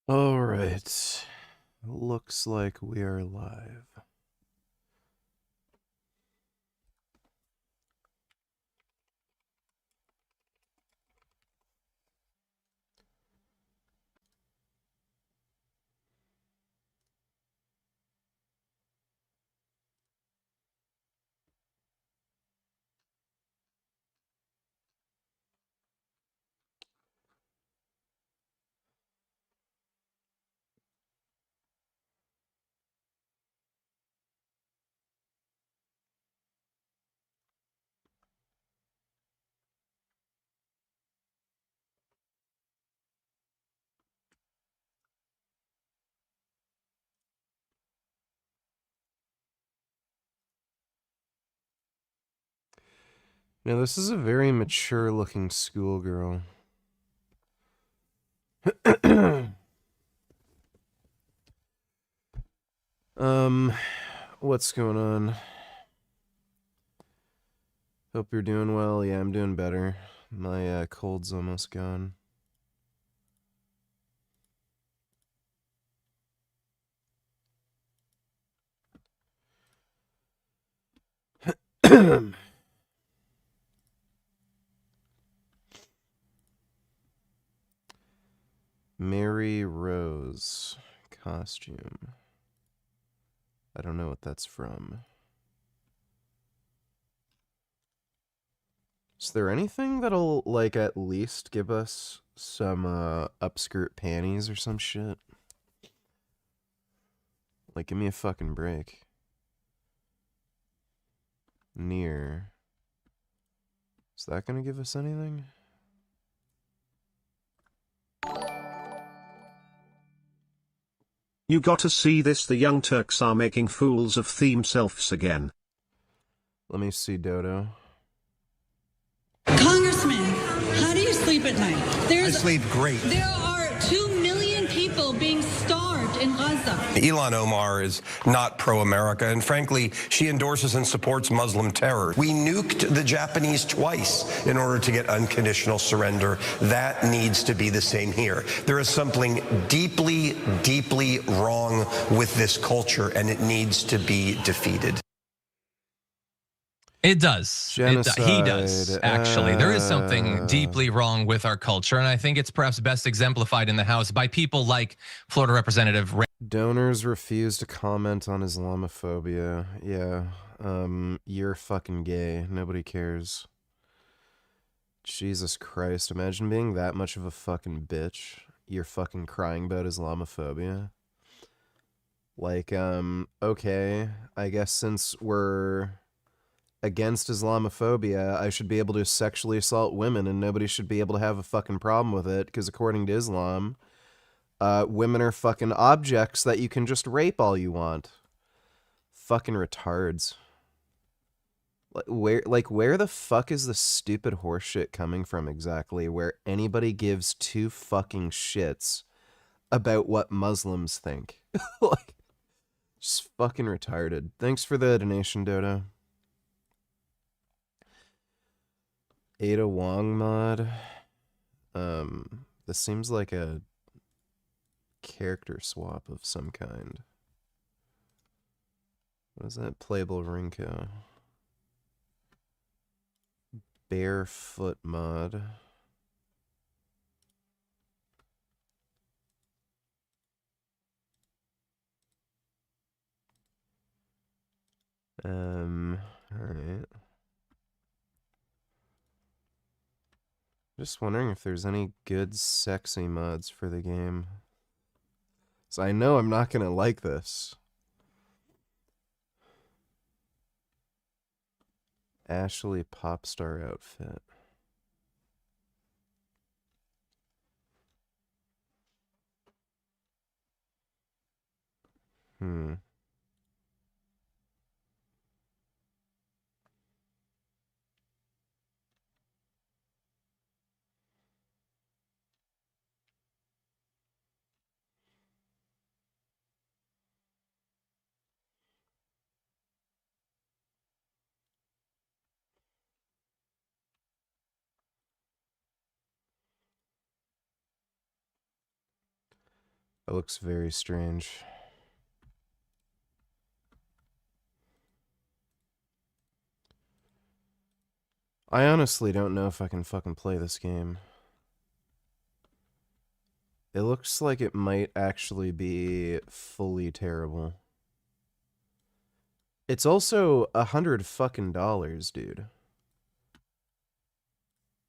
All right. Looks like we are live. Now, this is a very mature looking schoolgirl. What's going on? Hope you're doing well. Yeah, I'm doing better. My cold's almost gone. Mary Rose costume. I don't know what that's from. Is there anything that'll, like, at least give us some, upskirt panties or some shit? Like, give me a fucking break. Near. Is that gonna give us anything? You gotta see this, the Young Turks are making fools of themselves again. Let me see, Dodo. Congressman, how do you sleep at night? I sleep great. There are 2 million people being starved in Gaza. Ilhan Omar is not pro-America, and frankly, she endorses and supports Muslim terror. We nuked the Japanese twice in order to get unconditional surrender. That needs to be the same here. There is something deeply, deeply wrong with this culture, and it needs to be defeated. It does. He does, actually. There is something deeply wrong with our culture, and I think it's perhaps best exemplified in the House by people like Florida Representative Donors refuse to comment on Islamophobia. Yeah. You're fucking gay. Nobody cares. Jesus Christ. Imagine being that much of a fucking bitch. You're fucking crying about Islamophobia. Like, okay. I guess since we're against Islamophobia, I should be able to sexually assault women and nobody should be able to have a fucking problem with it, because according to Islam, women are fucking objects that you can just rape all you want. Fucking retards. Where the fuck is the stupid horseshit coming from exactly, where anybody gives two fucking shits about what Muslims think? Like, just fucking retarded. Thanks for the donation, Dodo. Ada Wong mod. This seems like a character swap of some kind. What is that? Playable Rinko. Barefoot mod. Alright. Just wondering if there's any good sexy mods for the game. So I know I'm not gonna like this. Ashley Popstar outfit. That looks very strange. I honestly don't know if I can fucking play this game. It looks like it might actually be fully terrible. It's also $100 fucking dollars, dude.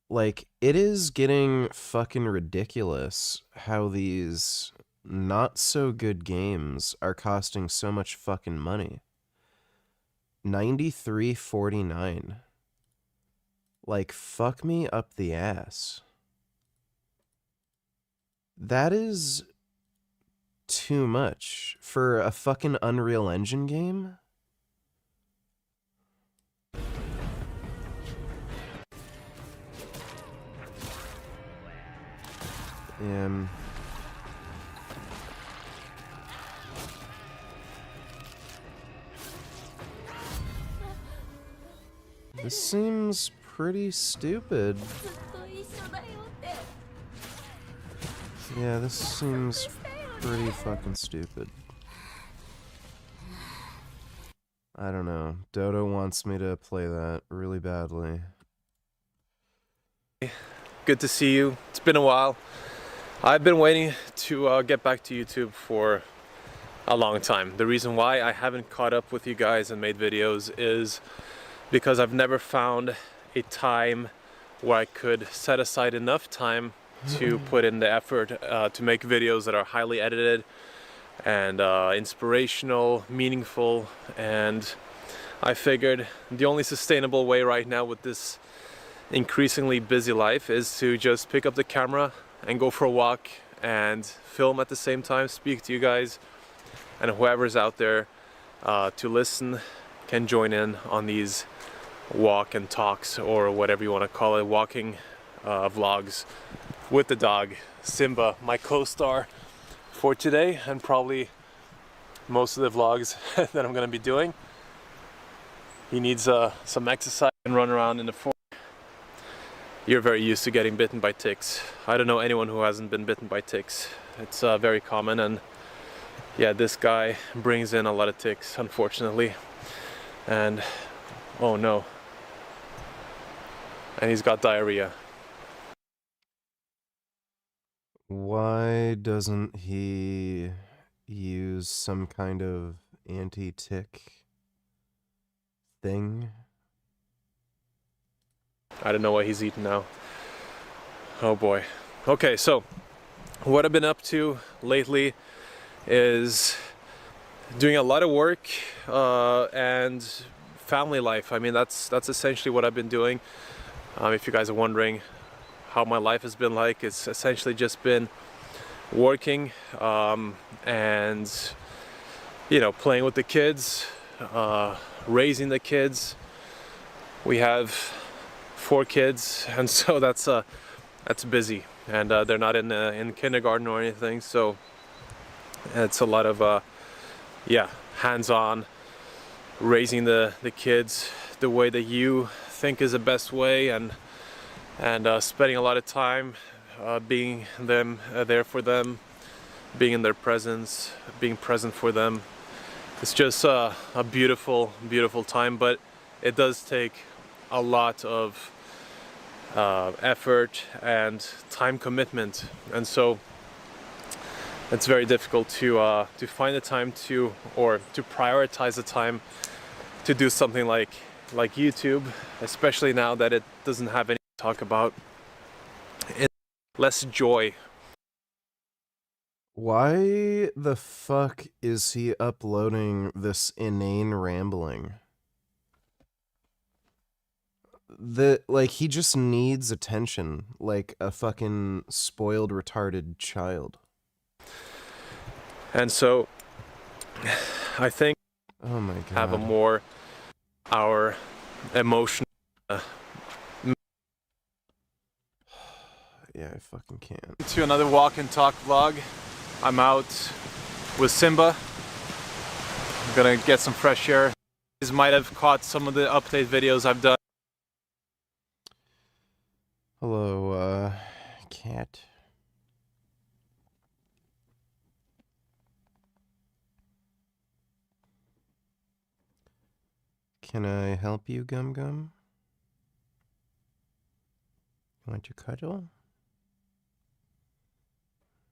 Like, it is getting fucking ridiculous how these not so good games are costing so much fucking money. $93.49. Like, fuck me up the ass. That is too much for a fucking Unreal Engine game? This seems pretty stupid. Yeah, this seems pretty fucking stupid. I don't know. Dodo wants me to play that really badly. Good to see you. It's been a while. I've been waiting to get back to YouTube for a long time. The reason why I haven't caught up with you guys and made videos is because I've never found a time where I could set aside enough time to put in the effort to make videos that are highly edited and inspirational, meaningful, and I figured the only sustainable way right now with this increasingly busy life is to just pick up the camera and go for a walk and film at the same time, speak to you guys, and whoever's out there to listen can join in on these walk and talks, or whatever you want to call it, walking vlogs with the dog Simba, my co-star for today and probably most of the vlogs that I'm going to be doing. He needs some exercise and run around in the forest. You're very used to getting bitten by ticks. I don't know anyone who hasn't been bitten by ticks. It's very common, and yeah, this guy brings in a lot of ticks, unfortunately. And oh no. And he's got diarrhea. Why doesn't he use some kind of anti-tick thing? I don't know what he's eating now. Oh boy. Okay, so what I've been up to lately is doing a lot of work and family life. I mean, that's essentially what I've been doing. If you guys are wondering how my life has been like, it's essentially just been working and, you know, playing with the kids, raising the kids. We have 4 kids, and so that's busy, and they're not in kindergarten or anything, so it's a lot of yeah, hands-on, raising the kids the way that you think is the best way, and spending a lot of time being there for them, being in their presence, being present for them. It's just a beautiful time, but it does take a lot of effort and time commitment, and so it's very difficult to find the time to prioritize the time to do something like YouTube, especially now that it doesn't have any to talk about. It's less joy. Why the fuck is he uploading this inane rambling? Like, he just needs attention, like a fucking spoiled, retarded child. And so, I think, oh my god, have a more our emotion. Yeah, I fucking can't. To another walk and talk vlog. I'm out with Simba. I'm gonna get some fresh air. You guys might have caught some of the update videos I've done. Hello, cat. Can I help you, Gum Gum? Want to cuddle?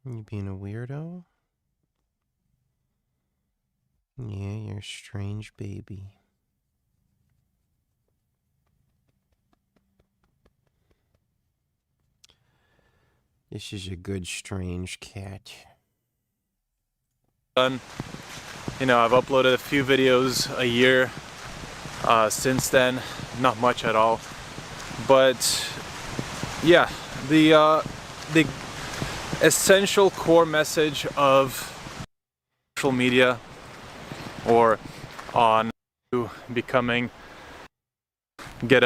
You being a weirdo? Yeah, you're a strange baby. This is a good, strange cat. Done. You know, I've uploaded a few videos a year since then. Not much at all. But yeah, the essential core message of social media or on becoming get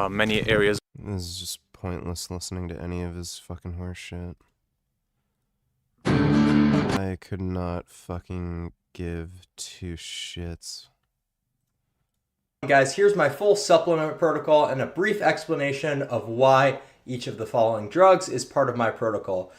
many areas. This is just pointless listening to any of his fucking horse shit. I could not fucking give two shits. Guys, here's my full supplement protocol and a brief explanation of why each of the following drugs is part of my protocol.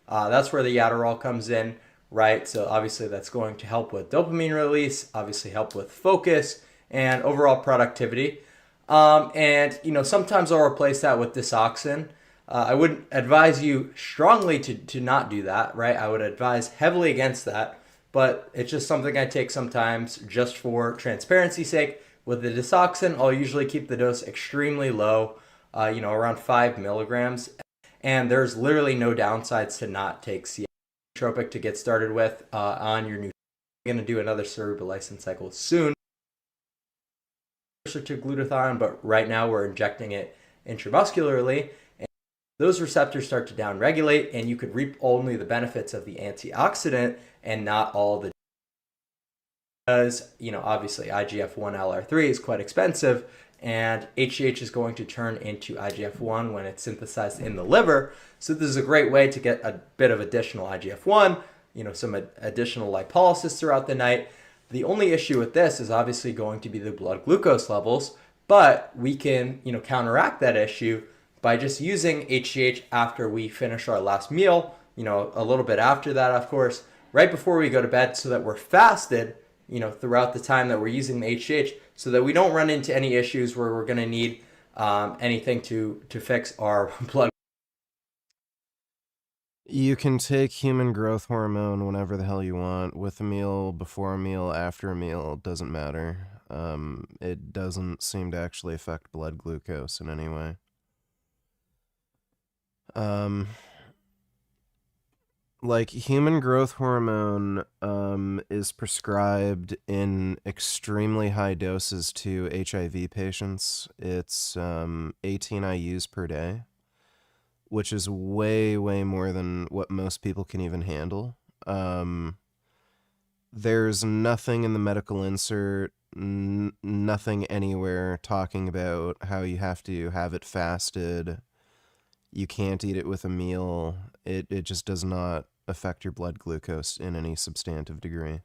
That's where the Adderall comes in, right? So obviously that's going to help with dopamine release, obviously help with focus and overall productivity. And you know, sometimes I'll replace that with Disoxin. I would advise you strongly to not do that, right? I would advise heavily against that, but it's just something I take sometimes just for transparency's sake. With the Disoxin, I'll usually keep the dose extremely low, you know, around 5 milligrams. And there's literally no downsides to not take nootropic to get started with on your new. We're going to do another cerebral license cycle soon. To glutathione, but right now we're injecting it intramuscularly. And those receptors start to downregulate, and you could reap only the benefits of the antioxidant and not all the. Because, you know, obviously IGF-1 LR3 is quite expensive, and HGH is going to turn into IGF-1 when it's synthesized in the liver. So this is a great way to get a bit of additional IGF-1, you know, some additional lipolysis throughout the night. The only issue with this is obviously going to be the blood glucose levels, but we can, you know, counteract that issue by just using HGH after we finish our last meal, you know, a little bit after that, of course, right before we go to bed, so that we're fasted, you know, throughout the time that we're using the HGH, so that we don't run into any issues where we're going to need anything to fix our blood. You can take human growth hormone whenever the hell you want, with a meal, before a meal, after a meal, doesn't matter. It doesn't seem to actually affect blood glucose in any way. Like, human growth hormone is prescribed in extremely high doses to HIV patients. It's 18 IUs per day, which is way, way more than what most people can even handle. There's nothing in the medical insert, nothing anywhere talking about how you have to have it fasted. You can't eat it with a meal. It just does not affect your blood glucose in any substantive degree.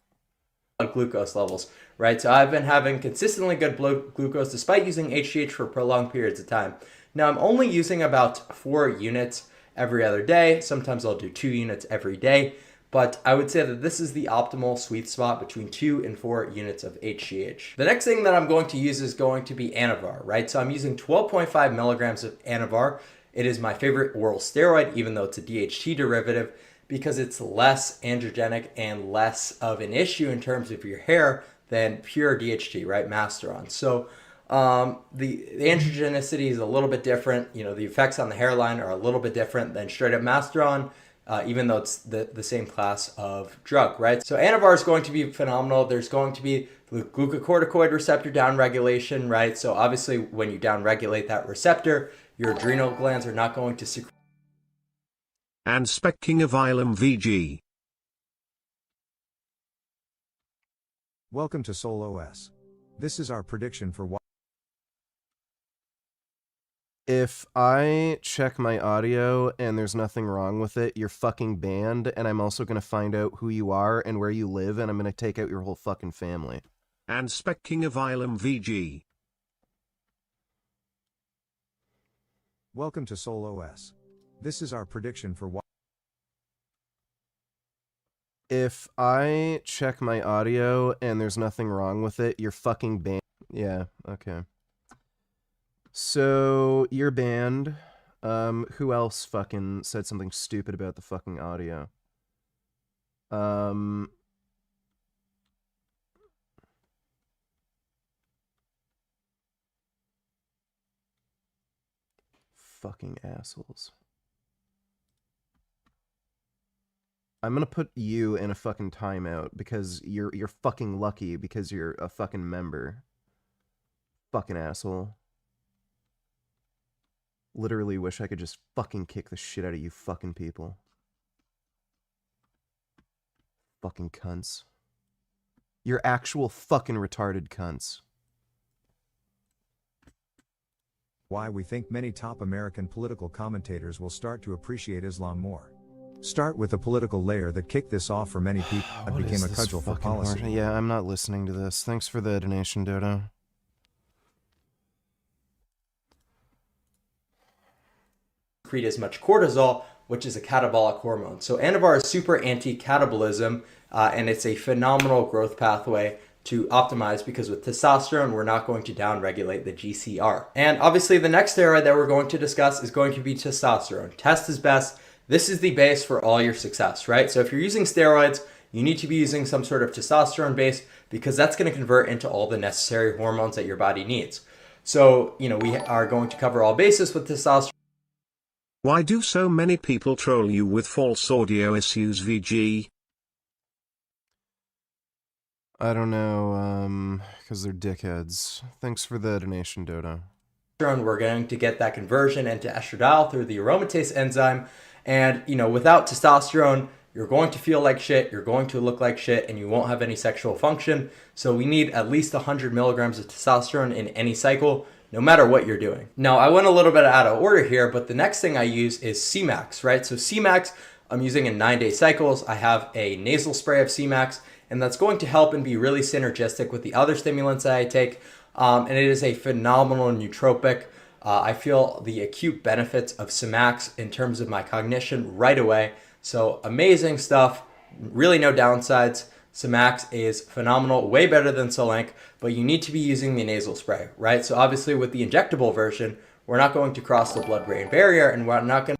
Glucose levels, right? So I've been having consistently good blood glucose despite using HGH for prolonged periods of time. Now I'm only using about 4 units every other day. Sometimes I'll do 2 units every day, but I would say that this is the optimal sweet spot between 2 and 4 units of HGH. The next thing that I'm going to use is going to be Anavar, right? So I'm using 12.5 milligrams of Anavar. It is my favorite oral steroid, even though it's a DHT derivative, because it's less androgenic and less of an issue in terms of your hair than pure DHT, right? Masteron. So the androgenicity is a little bit different. You know, the effects on the hairline are a little bit different than straight up Masteron, even though it's the same class of drug, right? So Anavar is going to be phenomenal. There's going to be the glucocorticoid receptor downregulation, right? So obviously when you downregulate that receptor, your adrenal glands are not going to secrete. And speaking of Ilum VG. Welcome to Soul OS. This is our prediction for what. If I check my audio and there's nothing wrong with it, you're fucking banned, and I'm also going to find out who you are and where you live, and I'm going to take out your whole fucking family. And speaking of Ilum VG. Welcome to Soul OS. This is our prediction for what. If I check my audio and there's nothing wrong with it, you're fucking banned. Yeah, okay. So, you're banned. Who else fucking said something stupid about the fucking audio? Fucking assholes. I'm gonna put you in a fucking timeout because you're fucking lucky because you're a fucking member. Fucking asshole. Literally wish I could just fucking kick the shit out of you fucking people. Fucking cunts. You're actual fucking retarded cunts. Why we think many top American political commentators will start to appreciate Islam more. Start with the political layer that kicked this off for many people and became a cudgel for policy. Yeah, I'm not listening to this. Thanks for the donation, Dodo. Secrete as much cortisol, which is a catabolic hormone. So Anavar is super anti-catabolism, and it's a phenomenal growth pathway to optimize because with testosterone, we're not going to downregulate the GCR. And obviously the next steroid that we're going to discuss is going to be testosterone. Test is best. This is the base for all your success, right? So if you're using steroids, you need to be using some sort of testosterone base because that's going to convert into all the necessary hormones that your body needs. So, we are going to cover all bases with testosterone. Why do so many people troll you with false audio issues, VG? I don't know, because they're dickheads. Thanks for the donation, Dodo. We're going to get that conversion into estradiol through the aromatase enzyme. And, without testosterone, you're going to feel like shit, you're going to look like shit, and you won't have any sexual function. So we need at least 100 milligrams of testosterone in any cycle, no matter what you're doing. Now, I went a little bit out of order here, but the next thing I use is C-Max, right? So C-Max, I'm using in 9-day cycles. I have a nasal spray of C-Max, and that's going to help and be really synergistic with the other stimulants that I take. And it is a phenomenal nootropic. I feel the acute benefits of C-Max in terms of my cognition right away. So amazing stuff, really no downsides. C-Max is phenomenal, way better than Solank, but you need to be using the nasal spray, right? So obviously with the injectable version, we're not going to cross the blood-brain barrier and we're not going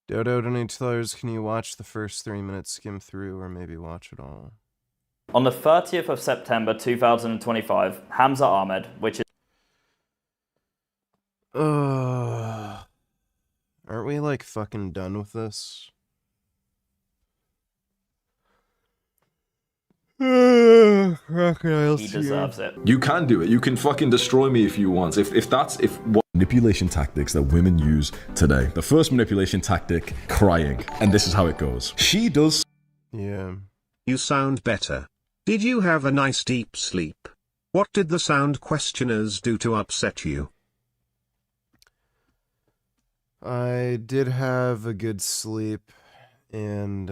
to... Dodo donates $2. Can you watch the first 3 minutes, skim through, or maybe watch it all? On the 30th of September 2025, Hamza Ahmed, which is... Aren't we like fucking done with this? He deserves it. You can do it. You can fucking destroy me if you want. If what manipulation tactics that women use today. The first manipulation tactic, crying. And this is how it goes. She does. Yeah. You sound better. Did you have a nice deep sleep? What did the sound questioners do to upset you? I did have a good sleep, and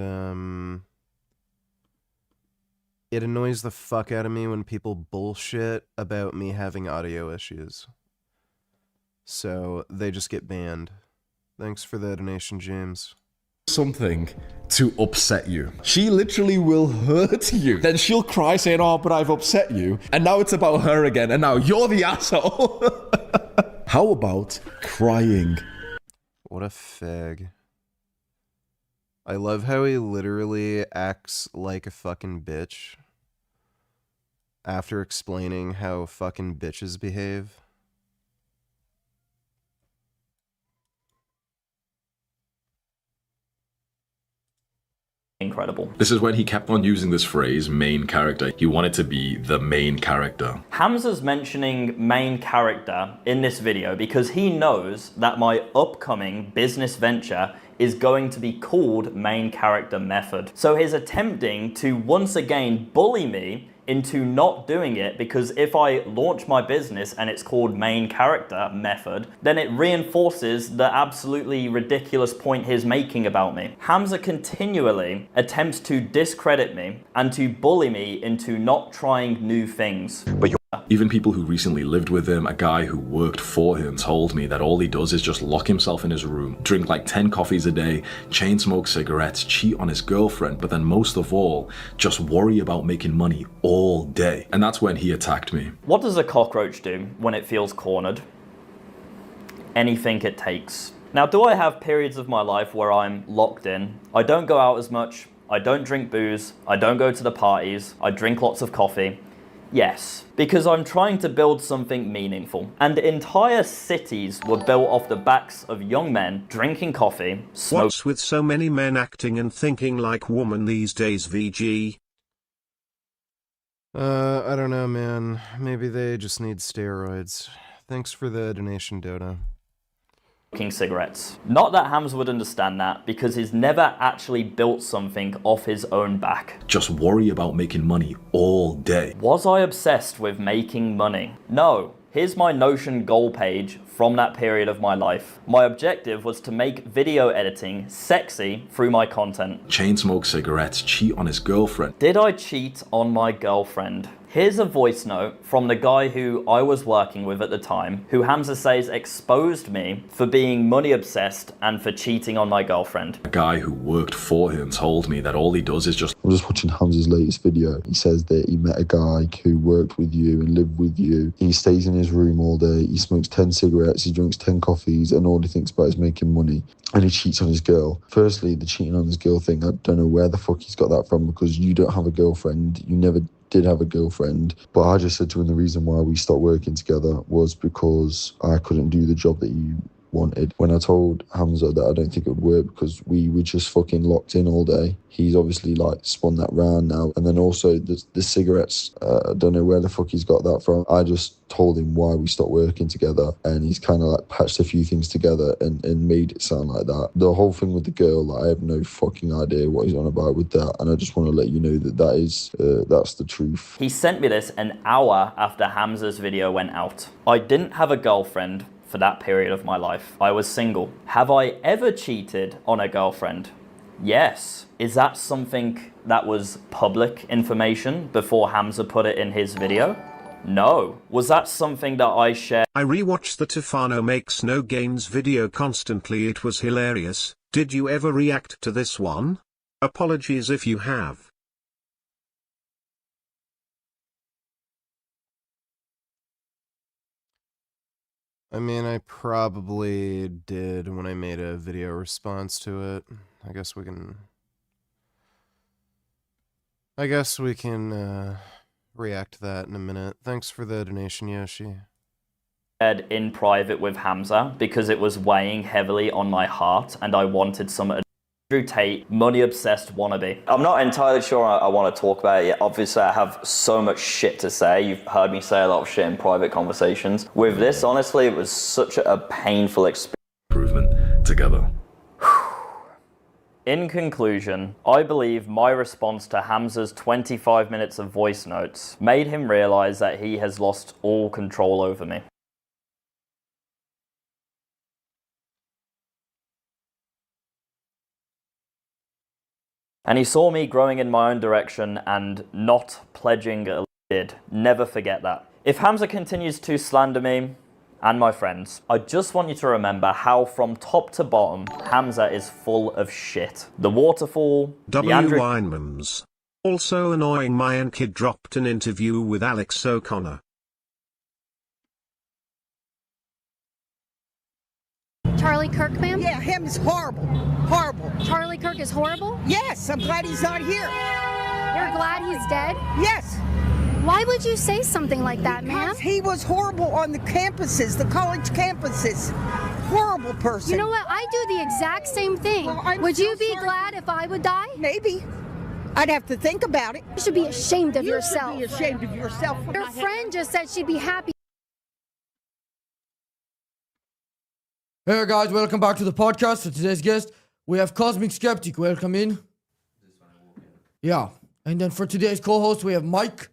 it annoys the fuck out of me when people bullshit about me having audio issues. So they just get banned. Thanks for the donation, James. Something to upset you. She literally will hurt you. Then she'll cry saying, oh, but I've upset you. And now it's about her again, and now you're the asshole. How about crying? What a fag. I love how he literally acts like a fucking bitch after explaining how fucking bitches behave. Incredible. This is when he kept on using this phrase, main character. He wanted to be the main character. Hamza's mentioning main character in this video because he knows that my upcoming business venture is going to be called main character method. So he's attempting to once again bully me into not doing it because if I launch my business and it's called main character method, then it reinforces the absolutely ridiculous point he's making about me. Hamza continually attempts to discredit me and to bully me into not trying new things. But Even people who recently lived with him, a guy who worked for him, told me that all he does is just lock himself in his room, drink like 10 coffees a day, chain smoke cigarettes, cheat on his girlfriend, but then most of all, just worry about making money all day. And that's when he attacked me. What does a cockroach do when it feels cornered? Anything it takes. Now, do I have periods of my life where I'm locked in? I don't go out as much, I don't drink booze, I don't go to the parties, I drink lots of coffee. Yes, because I'm trying to build something meaningful. And entire cities were built off the backs of young men drinking coffee, smoking. What's with so many men acting and thinking like woman these days, VG? I don't know, man. Maybe they just need steroids. Thanks for the donation, Dodo. Cigarettes. Not that Hamza would understand that, because he's never actually built something off his own back. Just worry about making money all day. Was I obsessed with making money? No. Here's my Notion goal page from that period of my life. My objective was to make video editing sexy through my content. Chain smoke cigarettes, cheat on his girlfriend. Did I cheat on my girlfriend? Here's a voice note from the guy who I was working with at the time, who Hamza says exposed me for being money obsessed and for cheating on my girlfriend. A guy who worked for him told me that all he does is just... I'm just watching Hamza's latest video. He says that he met a guy who worked with you and lived with you. He stays in his room all day. He smokes 10 cigarettes. He drinks 10 coffees, and all he thinks about is making money. And he cheats on his girl. Firstly, the cheating on his girl thing, I don't know where the fuck he's got that from, because you don't have a girlfriend. You never did have a girlfriend. But I just said to him the reason why we stopped working together was because I couldn't do the job that you wanted. When I told Hamza that I don't think it would work because we were just fucking locked in all day, he's obviously like spun that round now. And then also the cigarettes, I don't know where the fuck he's got that from. I just told him why we stopped working together, and he's kind of like patched a few things together and made it sound like that. The whole thing with the girl, like, I have no fucking idea what he's on about with that, and I just want to let you know that that's the truth. He sent me this an hour after Hamza's video went out. I didn't have a girlfriend for that period of my life. I was single. Have I ever cheated on a girlfriend? Yes. Is that something that was public information before Hamza put it in his video? No. Was that something that I shared? I rewatched the Tufano Makes No Gains video constantly. It was hilarious. Did you ever react to this one? Apologies if you have. I mean, I probably did when I made a video response to it. I guess we can react to that in a minute. Thanks for the donation, Yoshi. In private with Hamza because it was weighing heavily on my heart and I wanted some Andrew Tate, money-obsessed wannabe. I'm not entirely sure I want to talk about it yet. Obviously, I have so much shit to say. You've heard me say a lot of shit in private conversations. With this, honestly, it was such a painful experience. Improvement together. In conclusion, I believe my response to Hamza's 25 minutes of voice notes made him realize that he has lost all control over me. And he saw me growing in my own direction and not pledging a bid. Never forget that. If Hamza continues to slander me and my friends, I just want you to remember how from top to bottom, Hamza is full of shit. The waterfall, W. Weinmans. Also annoying. Mayan Kid dropped an interview with Alex O'Connor. Charlie Kirk, ma'am? Yeah, him is horrible. Horrible. Charlie Kirk is horrible? Yes, I'm glad he's not here. You're glad he's dead? Yes. Why would you say something like that, ma'am? Because he was horrible on the campuses, the college campuses. Horrible person. You know what? I do the exact same thing. Well, would you be glad if I would die? Maybe. I'd have to think about it. You should be ashamed of yourself. You should be ashamed of yourself. Your friend just said she'd be happy. Hey guys, welcome back to the podcast. For today's guest, we have Cosmic Skeptic. Welcome in. Yeah, and then for today's co-host, we have Mike.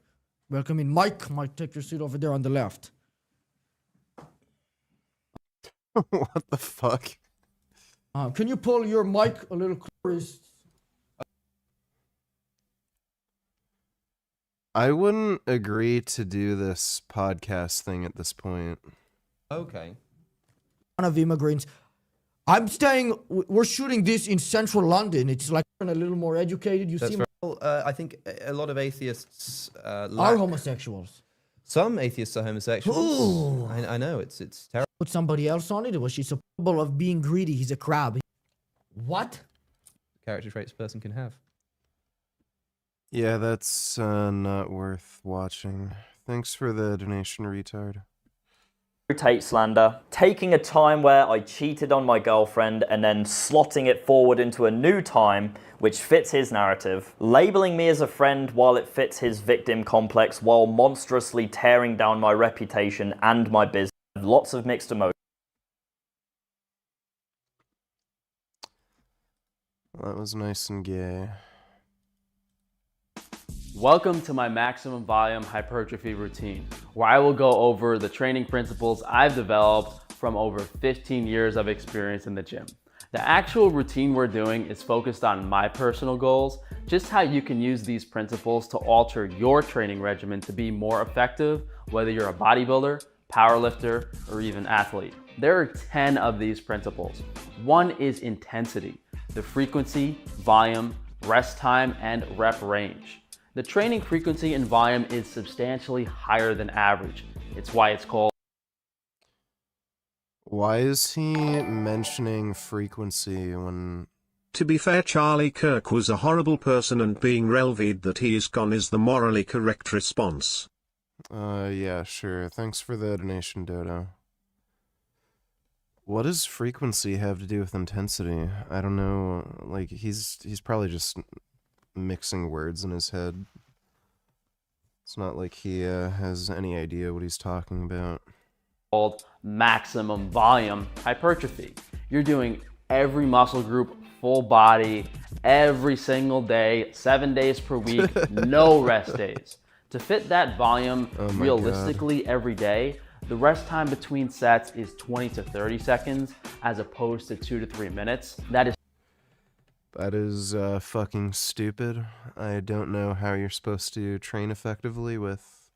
Welcome in, Mike. Mike, take your seat over there on the left. What the fuck? Can you pull your mic a little closer? I wouldn't agree to do this podcast thing at this point. Okay. One of immigrants. We're shooting this in central London. It's like a little more educated. You That's seem right. Well, I think a lot of atheists are homosexuals. Some atheists are homosexuals. Ooh. I know, it's terrible. Put somebody else on it. Was she capable of being greedy? He's a crab. What? Character traits a person can have. Yeah, that's not worth watching. Thanks for the donation, retard. Tate slander, taking a time where I cheated on my girlfriend and then slotting it forward into a new time which fits his narrative, labeling me as a friend while it fits his victim complex, while monstrously tearing down my reputation and my business. Lots of mixed emotions. Well, that was nice and gay. Welcome to my maximum volume hypertrophy routine, where I will go over the training principles I've developed from over 15 years of experience in the gym. The actual routine we're doing is focused on my personal goals, just how you can use these principles to alter your training regimen to be more effective, whether you're a bodybuilder, powerlifter, or even athlete. There are 10 of these principles. One is intensity, the frequency, volume, rest time, and rep range. The training frequency and volume is substantially higher than average. It's why it's called. Why is he mentioning frequency when... To be fair, Charlie Kirk was a horrible person, and being releved that he is gone is the morally correct response. Yeah, sure. Thanks for the donation, Dodo. What does frequency have to do with intensity? I don't know. Like, he's probably just mixing words in his head. It's not like he has any idea what he's talking about. Called maximum volume hypertrophy. You're doing every muscle group, full body, every single day, 7 days per week, no rest days. To fit that volume realistically every day, the rest time between sets is 20 to 30 seconds as opposed to 2 to 3 minutes. That is fucking stupid. I don't know how you're supposed to train effectively with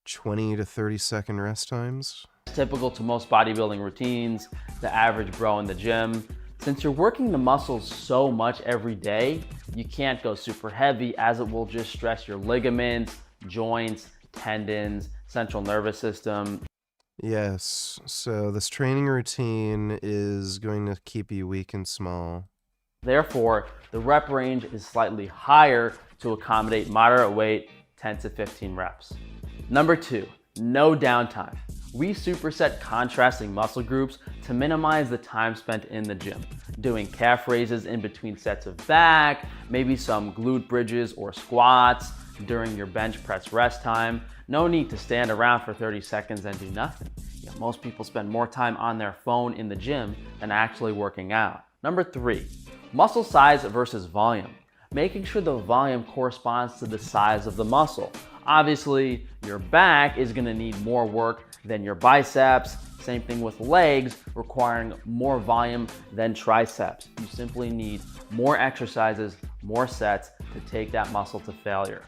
20 to 30 second rest times. Typical to most bodybuilding routines, the average bro in the gym. Since you're working the muscles so much every day, you can't go super heavy, as it will just stress your ligaments, joints, tendons, central nervous system. Yes, so this training routine is going to keep you weak and small. Therefore, the rep range is slightly higher to accommodate moderate weight, 10 to 15 reps. Number 2, no downtime. We superset contrasting muscle groups to minimize the time spent in the gym, doing calf raises in between sets of back, maybe some glute bridges or squats during your bench press rest time. No need to stand around for 30 seconds and do nothing. Most people spend more time on their phone in the gym than actually working out. Number 3, muscle size versus volume. Making sure the volume corresponds to the size of the muscle. Obviously, your back is gonna need more work than your biceps. Same thing with legs, requiring more volume than triceps. You simply need more exercises, more sets to take that muscle to failure.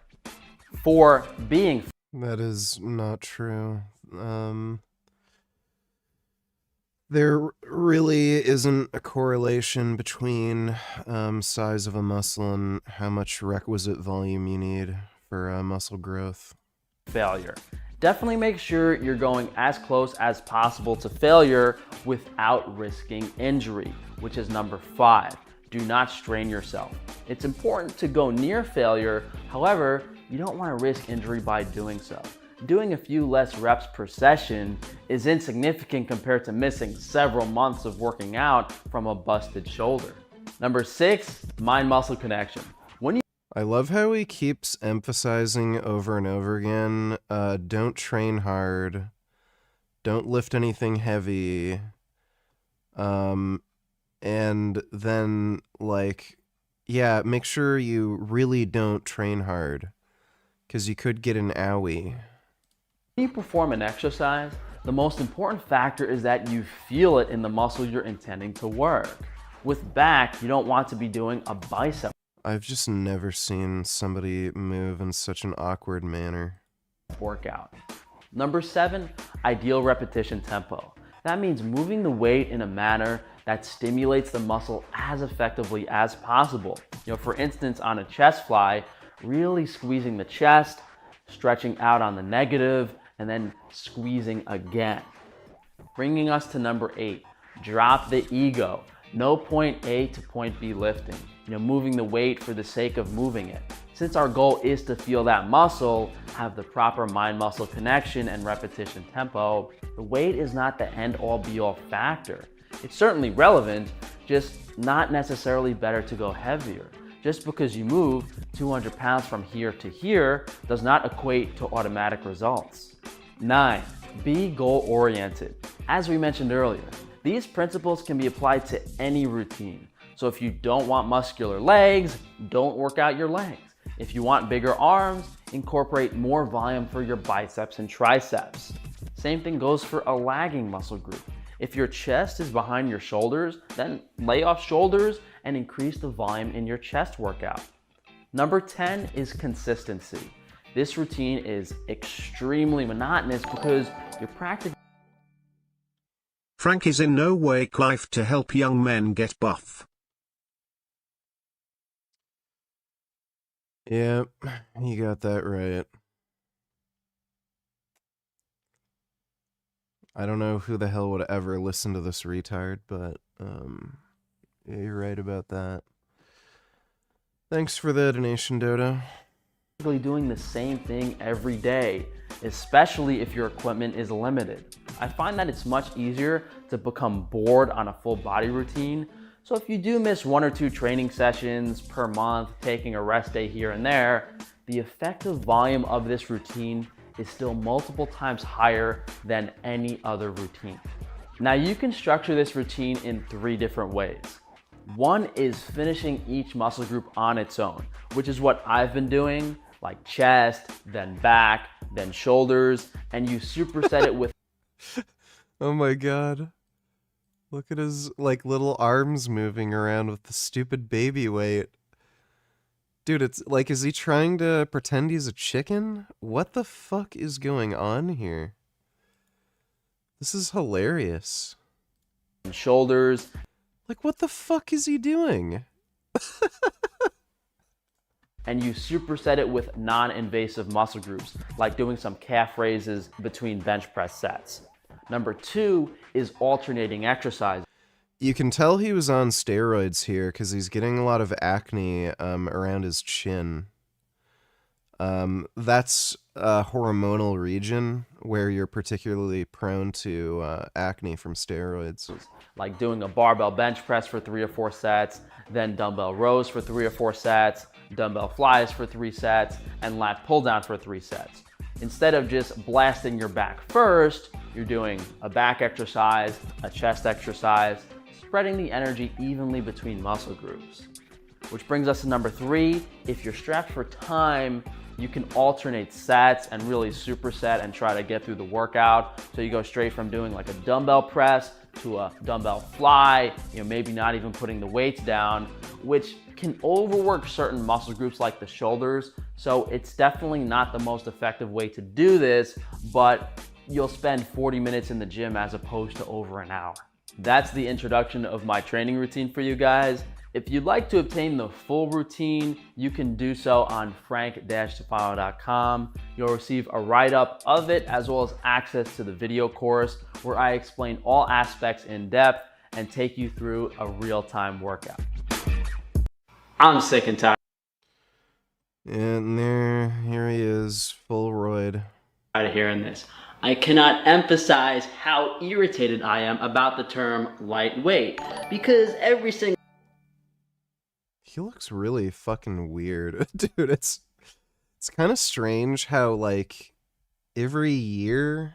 4, being. That is not true. There really isn't a correlation between size of a muscle and how much requisite volume you need for muscle growth. Failure. Definitely make sure you're going as close as possible to failure without risking injury, which is number 5. Do not strain yourself. It's important to go near failure, however, you don't want to risk injury by doing so. Doing a few less reps per session is insignificant compared to missing several months of working out from a busted shoulder. Number 6, mind-muscle connection. I love how he keeps emphasizing over and over again, don't train hard, don't lift anything heavy, and then, like, yeah, make sure you really don't train hard, because you could get an owie. When you perform an exercise, the most important factor is that you feel it in the muscle you're intending to work. With back, you don't want to be doing a bicep I've just never seen somebody move in such an awkward manner. Workout. Number 7, ideal repetition tempo. That means moving the weight in a manner that stimulates the muscle as effectively as possible. For instance, on a chest fly, really squeezing the chest, stretching out on the negative, and then squeezing again. Bringing us to number 8, drop the ego. No point A to point B lifting. Moving the weight for the sake of moving it. Since our goal is to feel that muscle, have the proper mind-muscle connection and repetition tempo, the weight is not the end-all be-all factor. It's certainly relevant, just not necessarily better to go heavier. Just because you move 200 pounds from here to here does not equate to automatic results. 9, be goal-oriented. As we mentioned earlier, these principles can be applied to any routine. So if you don't want muscular legs, don't work out your legs. If you want bigger arms, incorporate more volume for your biceps and triceps. Same thing goes for a lagging muscle group. If your chest is behind your shoulders, then lay off shoulders and increase the volume in your chest workout. Number 10 is consistency. This routine is extremely monotonous because you're practicing. Frank is in no way life to help young men get buff. Yep, you got that right. I don't know who the hell would ever listen to this retard, but yeah, you're right about that. Thanks for the donation, Dodo. Doing the same thing every day, especially if your equipment is limited. I find that it's much easier to become bored on a full body routine. So if you do miss 1 or 2 training sessions per month, taking a rest day here and there, the effective volume of this routine is still multiple times higher than any other routine. Now you can structure this routine in 3 different ways. One is finishing each muscle group on its own, which is what I've been doing, like chest, then back, then shoulders, and you superset it with... Oh my god. Look at his, like, little arms moving around with the stupid baby weight. Dude, it's like, is he trying to pretend he's a chicken? What the fuck is going on here? This is hilarious. Shoulders. Like, what the fuck is he doing? And you superset it with non-invasive muscle groups, like doing some calf raises between bench press sets. Number 2 is alternating exercise. You can tell he was on steroids here because he's getting a lot of acne around his chin. That's a hormonal region where you're particularly prone to acne from steroids. Like doing a barbell bench press for 3 or 4 sets, then dumbbell rows for 3 or 4 sets, dumbbell flies for 3 sets, and lat pull down for 3 sets. Instead of just blasting your back first, you're doing a back exercise, a chest exercise, spreading the energy evenly between muscle groups. Which brings us to number 3. If you're strapped for time, you can alternate sets and really superset and try to get through the workout. So you go straight from doing like a dumbbell press to a dumbbell fly, maybe not even putting the weights down, which can overwork certain muscle groups like the shoulders. So it's definitely not the most effective way to do this, but you'll spend 40 minutes in the gym as opposed to over an hour. That's the introduction of my training routine for you guys. If you'd like to obtain the full routine, you can do so on frank-tufano.com. You'll receive a write-up of it as well as access to the video course where I explain all aspects in depth and take you through a real-time workout. I'm sick and tired. And here he is, full roid. Tired of hearing this. I cannot emphasize how irritated I am about the term lightweight because every single... He looks really fucking weird. Dude, it's kind of strange how, like, every year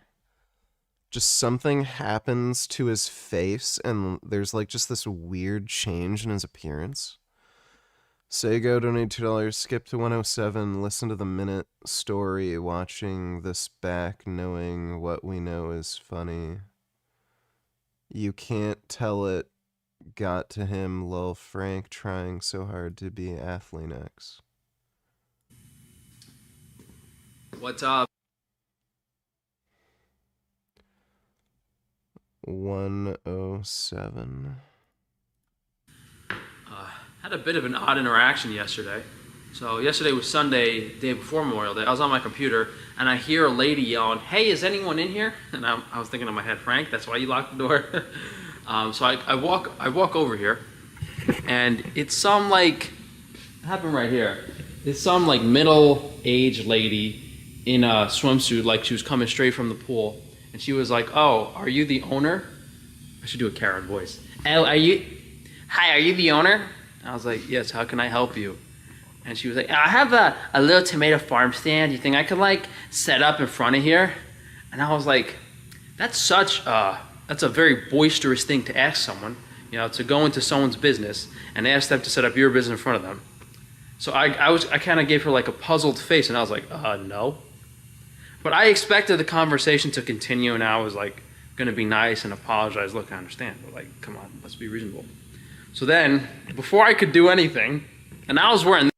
just something happens to his face and there's, like, just this weird change in his appearance. Sego donated $2, skip to 107, listen to the minute story, watching this back, knowing what we know is funny. You can't tell it got to him, lol Frank trying so hard to be Athlenex. What's up? 107. Had a bit of an odd interaction yesterday. So yesterday was Sunday, day before Memorial Day. I was on my computer and I hear a lady yelling, "Hey, is anyone in here?" And I was thinking in my head, Frank, that's why you locked the door. So I walk over here, and it's some like, it happened right here. It's some like middle-aged lady in a swimsuit, like she was coming straight from the pool, and she was like, "Oh, are you the owner?" I should do a Karen voice. "Oh, are you the owner?" I was like, "Yes, how can I help you?" And she was like, "I have a little tomato farm stand. You think I could like set up in front of here?" And I was like, that's a very boisterous thing to ask someone, you know, to go into someone's business and ask them to set up your business in front of them. So I kind of gave her like a puzzled face, and I was like, no. But I expected the conversation to continue, and I was like going to be nice and apologize. Look, I understand, but like, come on, let's be reasonable. So then, before I could do anything, and I was wearing...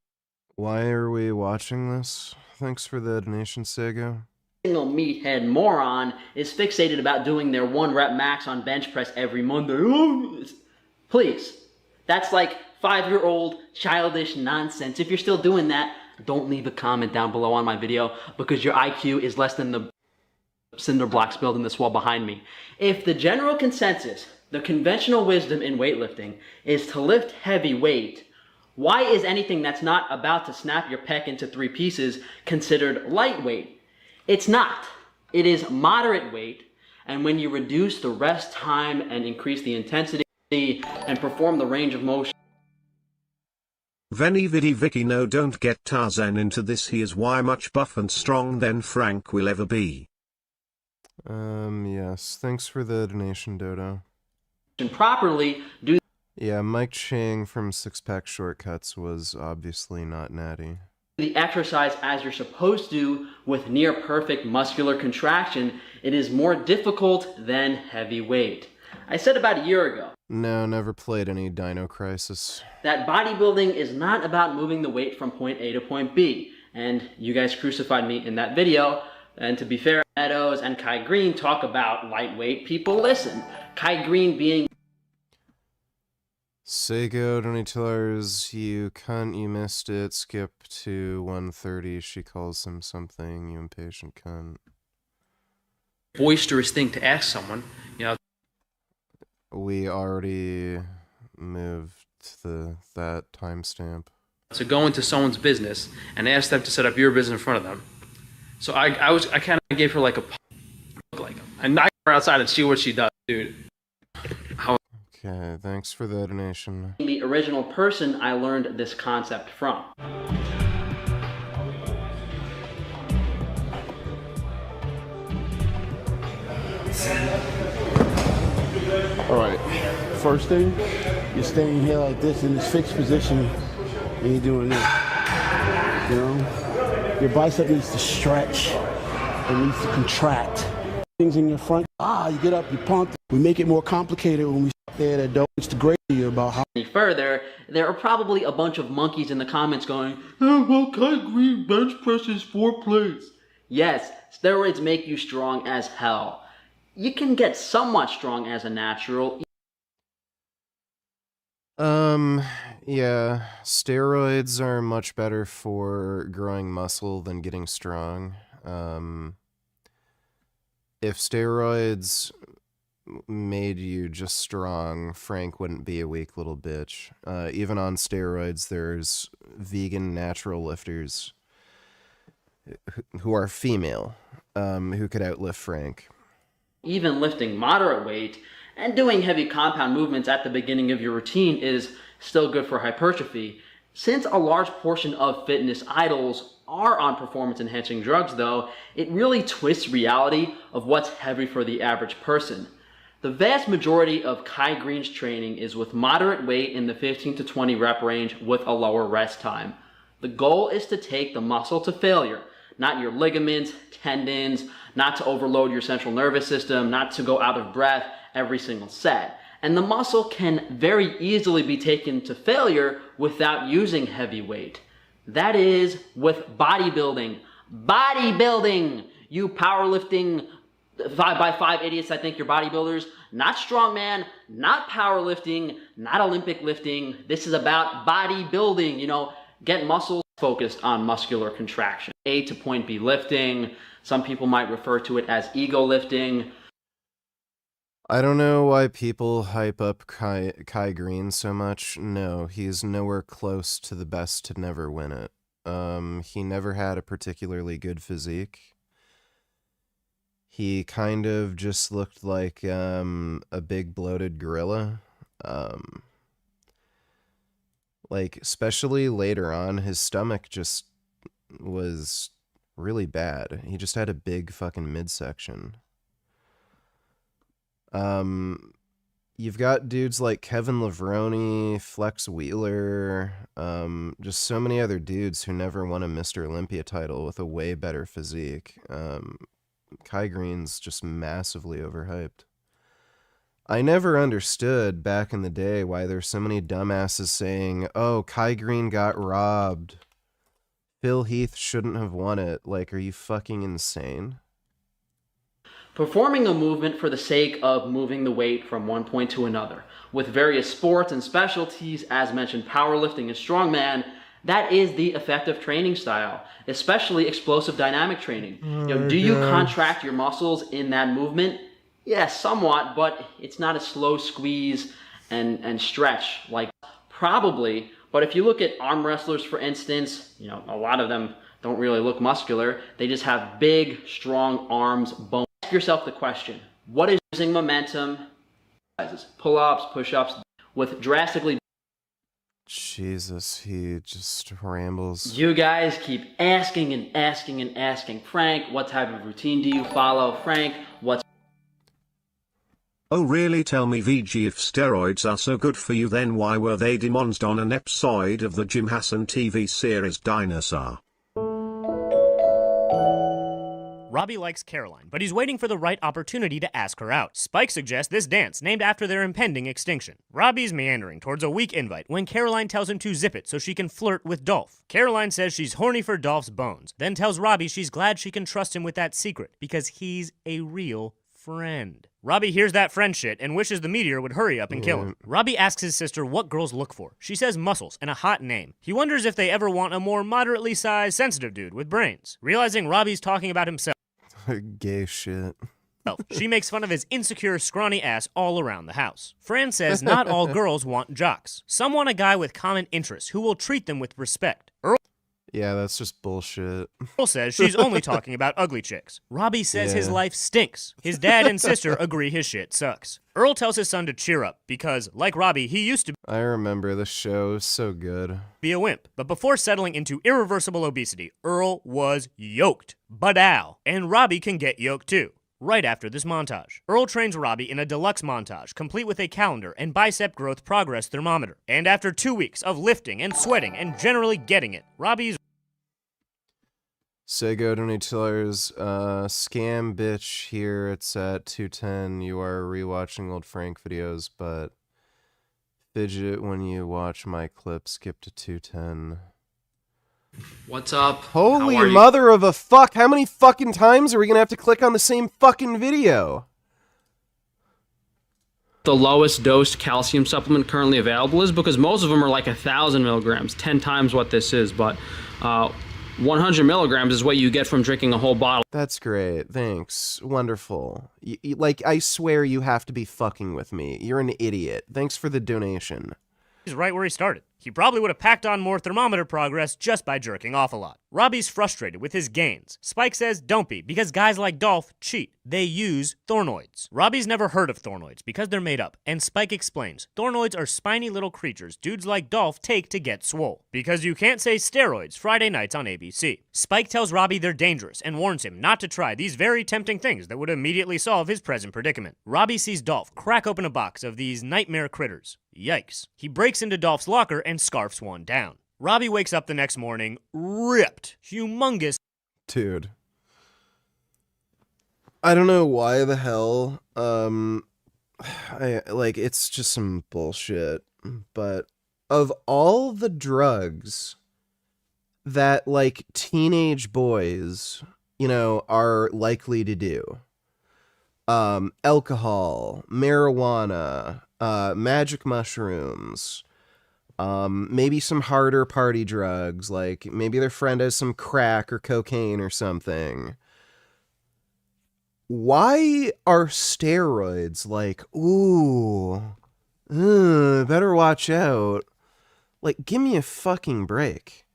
Why are we watching this? Thanks for the donation, Sego. Single meathead moron is fixated about doing their 1 rep max on bench press every Monday. Please, that's like 5-year-old childish nonsense. If you're still doing that, don't leave a comment down below on my video because your IQ is less than the cinder blocks building this wall behind me. If the general consensus, the conventional wisdom in weightlifting is to lift heavy weight, why is anything that's not about to snap your pec into 3 pieces considered lightweight? It's not. It is moderate weight, and when you reduce the rest time and increase the intensity and perform the range of motion. Veni vidi Vicky, no, don't get Tarzan into this. He is why much buff and strong than Frank will ever be. Yes. Thanks for the donation, Dodo. Properly do. Yeah, Mike Chang from Six Pack Shortcuts was obviously not natty. The exercise as you're supposed to with near perfect muscular contraction, it is more difficult than heavy weight. I said about a year ago. No, never played any Dino Crisis. That bodybuilding is not about moving the weight from point A to point B. And you guys crucified me in that video. And to be fair, Meadows and Kai Green talk about lightweight. People listen. Kai Green being... Sego, $20, you cunt, you missed it. Skip to 130. She calls him something, you impatient cunt. boisterous thing to ask someone, you know. We already moved that timestamp. To go into someone's business and ask them to set up your business in front of them. So I kind of gave her like a look like him. And I her outside and see what she does, dude. Okay, thanks for the donation. The original person I learned this concept from. Alright, first thing, you're staying here like this in this fixed position and you're doing this. You know? Your bicep needs to stretch, it needs to contract. Things in your front, you get up, you pump. We make it more complicated when we start there that don't. It's the great thing about how. Further, there are probably a bunch of monkeys in the comments going, "Oh, well, Kai Green bench presses 4 plates." Yes, steroids make you strong as hell. You can get somewhat strong as a natural. Yeah, steroids are much better for growing muscle than getting strong. If steroids made you just strong, Frank wouldn't be a weak little bitch. Even on steroids, there's vegan natural lifters who are female, who could outlift Frank. Even lifting moderate weight and doing heavy compound movements at the beginning of your routine is still good for hypertrophy. Since a large portion of fitness idols are on performance-enhancing drugs, though, it really twists reality of what's heavy for the average person. The vast majority of Kai Green's training is with moderate weight in the 15 to 20 rep range with a lower rest time. The goal is to take the muscle to failure, not your ligaments, tendons, not to overload your central nervous system, not to go out of breath every single set. And the muscle can very easily be taken to failure without using heavy weight. That is with bodybuilding. Bodybuilding! You powerlifting 5x5 idiots that think you're bodybuilders. Not strongman, not powerlifting, not Olympic lifting. This is about bodybuilding. You know, get muscles focused on muscular contraction. A to point B lifting. Some people might refer to it as ego lifting. I don't know why people hype up Kai Green so much. No, he's nowhere close to the best to never win it. He never had a particularly good physique. He kind of just looked like a big bloated gorilla. Like, especially later on, his stomach just was really bad. He just had a big fucking midsection. You've got dudes like Kevin Levrone, Flex Wheeler, just so many other dudes who never won a Mr. Olympia title with a way better physique. Kai Green's just massively overhyped. I never understood back in the day why there's so many dumbasses saying, oh, Kai Green got robbed. Phil Heath shouldn't have won it. Like, are you fucking insane? Performing a movement for the sake of moving the weight from one point to another. With various sports and specialties, as mentioned, powerlifting and strongman, that is the effective training style, especially explosive dynamic training. Do you contract your muscles in that movement? Yes, somewhat, but it's not a slow squeeze and stretch like probably. But if you look at arm wrestlers, for instance, a lot of them don't really look muscular. They just have big, strong arms, bones. Ask yourself the question, what is using momentum? Pull-ups, push-ups, with drastically... Jesus, he just rambles. You guys keep asking and asking and asking. Frank, what type of routine do you follow? Frank, what's... Oh really, tell me VG, if steroids are so good for you, then why were they demonized on an episode of the Jim Hassan TV series Dinosaur? Robbie likes Caroline, but he's waiting for the right opportunity to ask her out. Spike suggests this dance, named after their impending extinction. Robbie's meandering towards a weak invite when Caroline tells him to zip it so she can flirt with Dolph. Caroline says she's horny for Dolph's bones, then tells Robbie she's glad she can trust him with that secret, because he's a real friend. Robbie hears that friend shit and wishes the meteor would hurry up and kill him. Robbie asks his sister what girls look for. She says muscles and a hot name. He wonders if they ever want a more moderately sized, sensitive dude with brains. Realizing Robbie's talking about himself, gay shit. She makes fun of his insecure, scrawny ass all around the house. Fran says not all girls want jocks. Some want a guy with common interests who will treat them with respect. Yeah, that's just bullshit. Earl says she's only talking about ugly chicks. Robbie says his life stinks. His dad and sister agree his shit sucks. Earl tells his son to cheer up because, like Robbie, he used to I remember the show, so good. Be a wimp. But before settling into irreversible obesity, Earl was yoked. Badow. And Robbie can get yoked too. Right after this montage, Earl trains Robbie in a deluxe montage, complete with a calendar and bicep growth progress thermometer. And after 2 weeks of lifting and sweating and generally getting it, Robbie's Sego $22, scam bitch here, it's at 210. You are rewatching old Frank videos, but fidget when you watch my clip, skip to 210. What's up? Holy mother of a fuck, how many fucking times are we gonna have to click on the same fucking video? The lowest dosed calcium supplement currently available is because most of them are like 1,000 milligrams, 10 times what this is, but 100 milligrams is what you get from drinking a whole bottle. That's great, thanks, wonderful. Like, I swear you have to be fucking with me. You're an idiot. Thanks for the donation. He's right where he started. He probably would have packed on more thermometer progress just by jerking off a lot. Robbie's frustrated with his gains. Spike says don't be, because guys like Dolph cheat. They use thornoids. Robbie's never heard of thornoids because they're made up, and Spike explains thornoids are spiny little creatures dudes like Dolph take to get swole. Because you can't say steroids Friday nights on ABC. Spike tells Robbie they're dangerous and warns him not to try these very tempting things that would immediately solve his present predicament. Robbie sees Dolph crack open a box of these nightmare critters. Yikes. He breaks into Dolph's locker and scarfs one down. Robbie wakes up the next morning, ripped, humongous. Dude. I don't know why the hell, it's just some bullshit. But of all the drugs that like teenage boys, you know, are likely to do, alcohol, marijuana, magic mushrooms, maybe some harder party drugs, like maybe their friend has some crack or cocaine or something. Why are steroids like, ooh, better watch out? Like, give me a fucking break.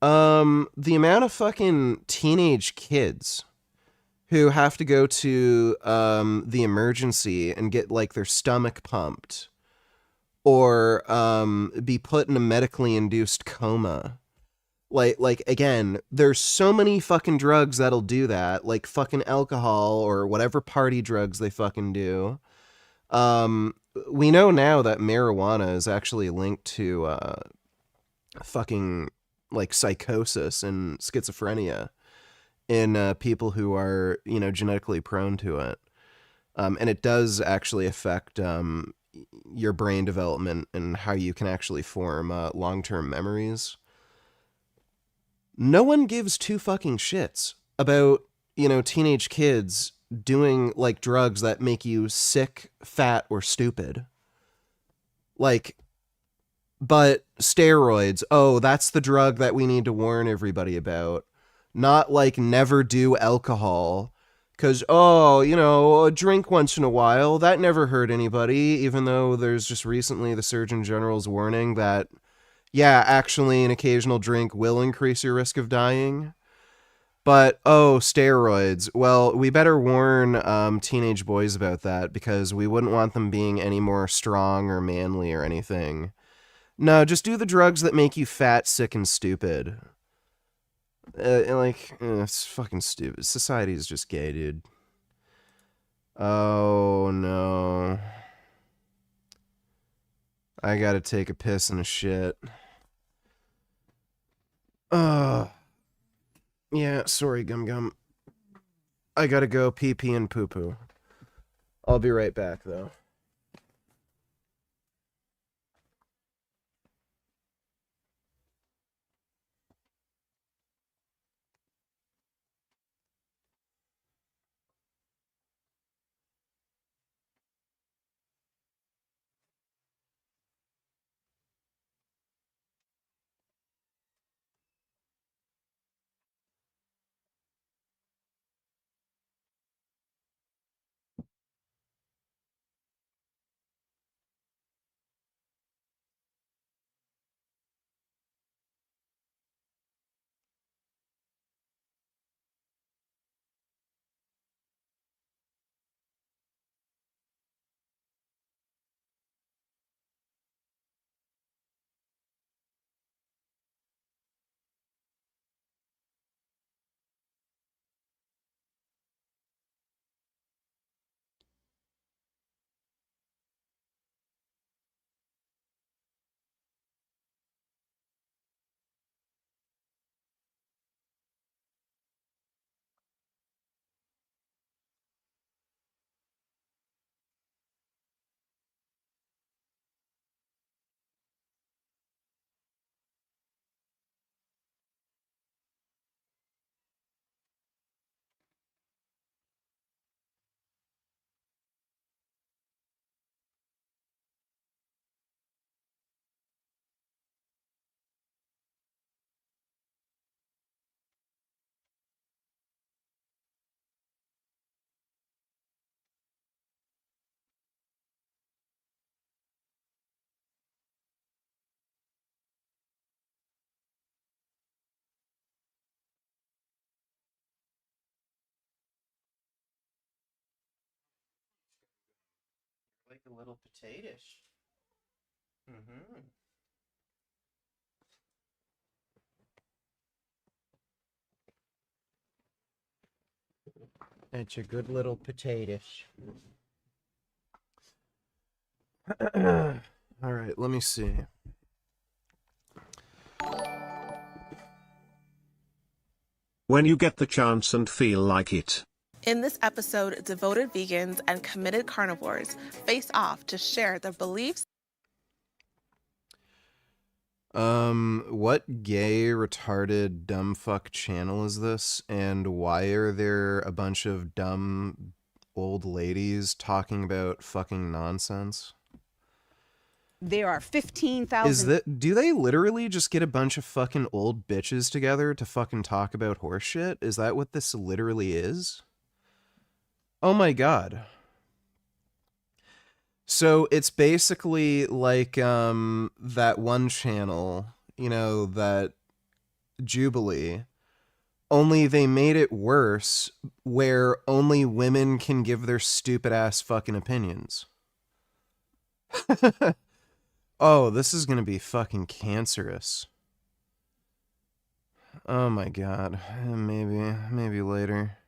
The amount of fucking teenage kids who have to go to the emergency and get like their stomach pumped or be put in a medically induced coma. Like again, there's so many fucking drugs that'll do that, like fucking alcohol or whatever party drugs they fucking do. We know now that marijuana is actually linked to fucking like psychosis and schizophrenia in people who are, you know, genetically prone to it. And it does actually affect your brain development and how you can actually form long-term memories. No one gives two fucking shits about, you know, teenage kids doing like drugs that make you sick, fat, or stupid. Like, but steroids, oh, that's the drug that we need to warn everybody about. Not like never do alcohol. Because, oh, you know, a drink once in a while, that never hurt anybody, even though there's just recently the Surgeon General's warning that, yeah, actually an occasional drink will increase your risk of dying. But, oh, steroids. Well, we better warn teenage boys about that because we wouldn't want them being any more strong or manly or anything. No, just do the drugs that make you fat, sick, and stupid. It's fucking stupid. Society is just gay, dude. Oh, no. I gotta take a piss and a shit. Yeah, sorry, Gum Gum. I gotta go pee-pee and poo-poo. I'll be right back, though. Like a little potatoish. Mm-hmm. It's a good little potatoish. All right, let me see. When you get the chance and feel like it. In this episode, devoted vegans and committed carnivores face off to share their beliefs. What gay, retarded, dumb fuck channel is this? And why are there a bunch of dumb old ladies talking about fucking nonsense? There are 15,000. Is that, do they literally just get a bunch of fucking old bitches together to fucking talk about horse shit? Is that what this literally is? Oh my god. So it's basically like that one channel, you know, that Jubilee, only they made it worse where only women can give their stupid ass fucking opinions. Oh, this is gonna be fucking cancerous. Oh my god. Maybe later.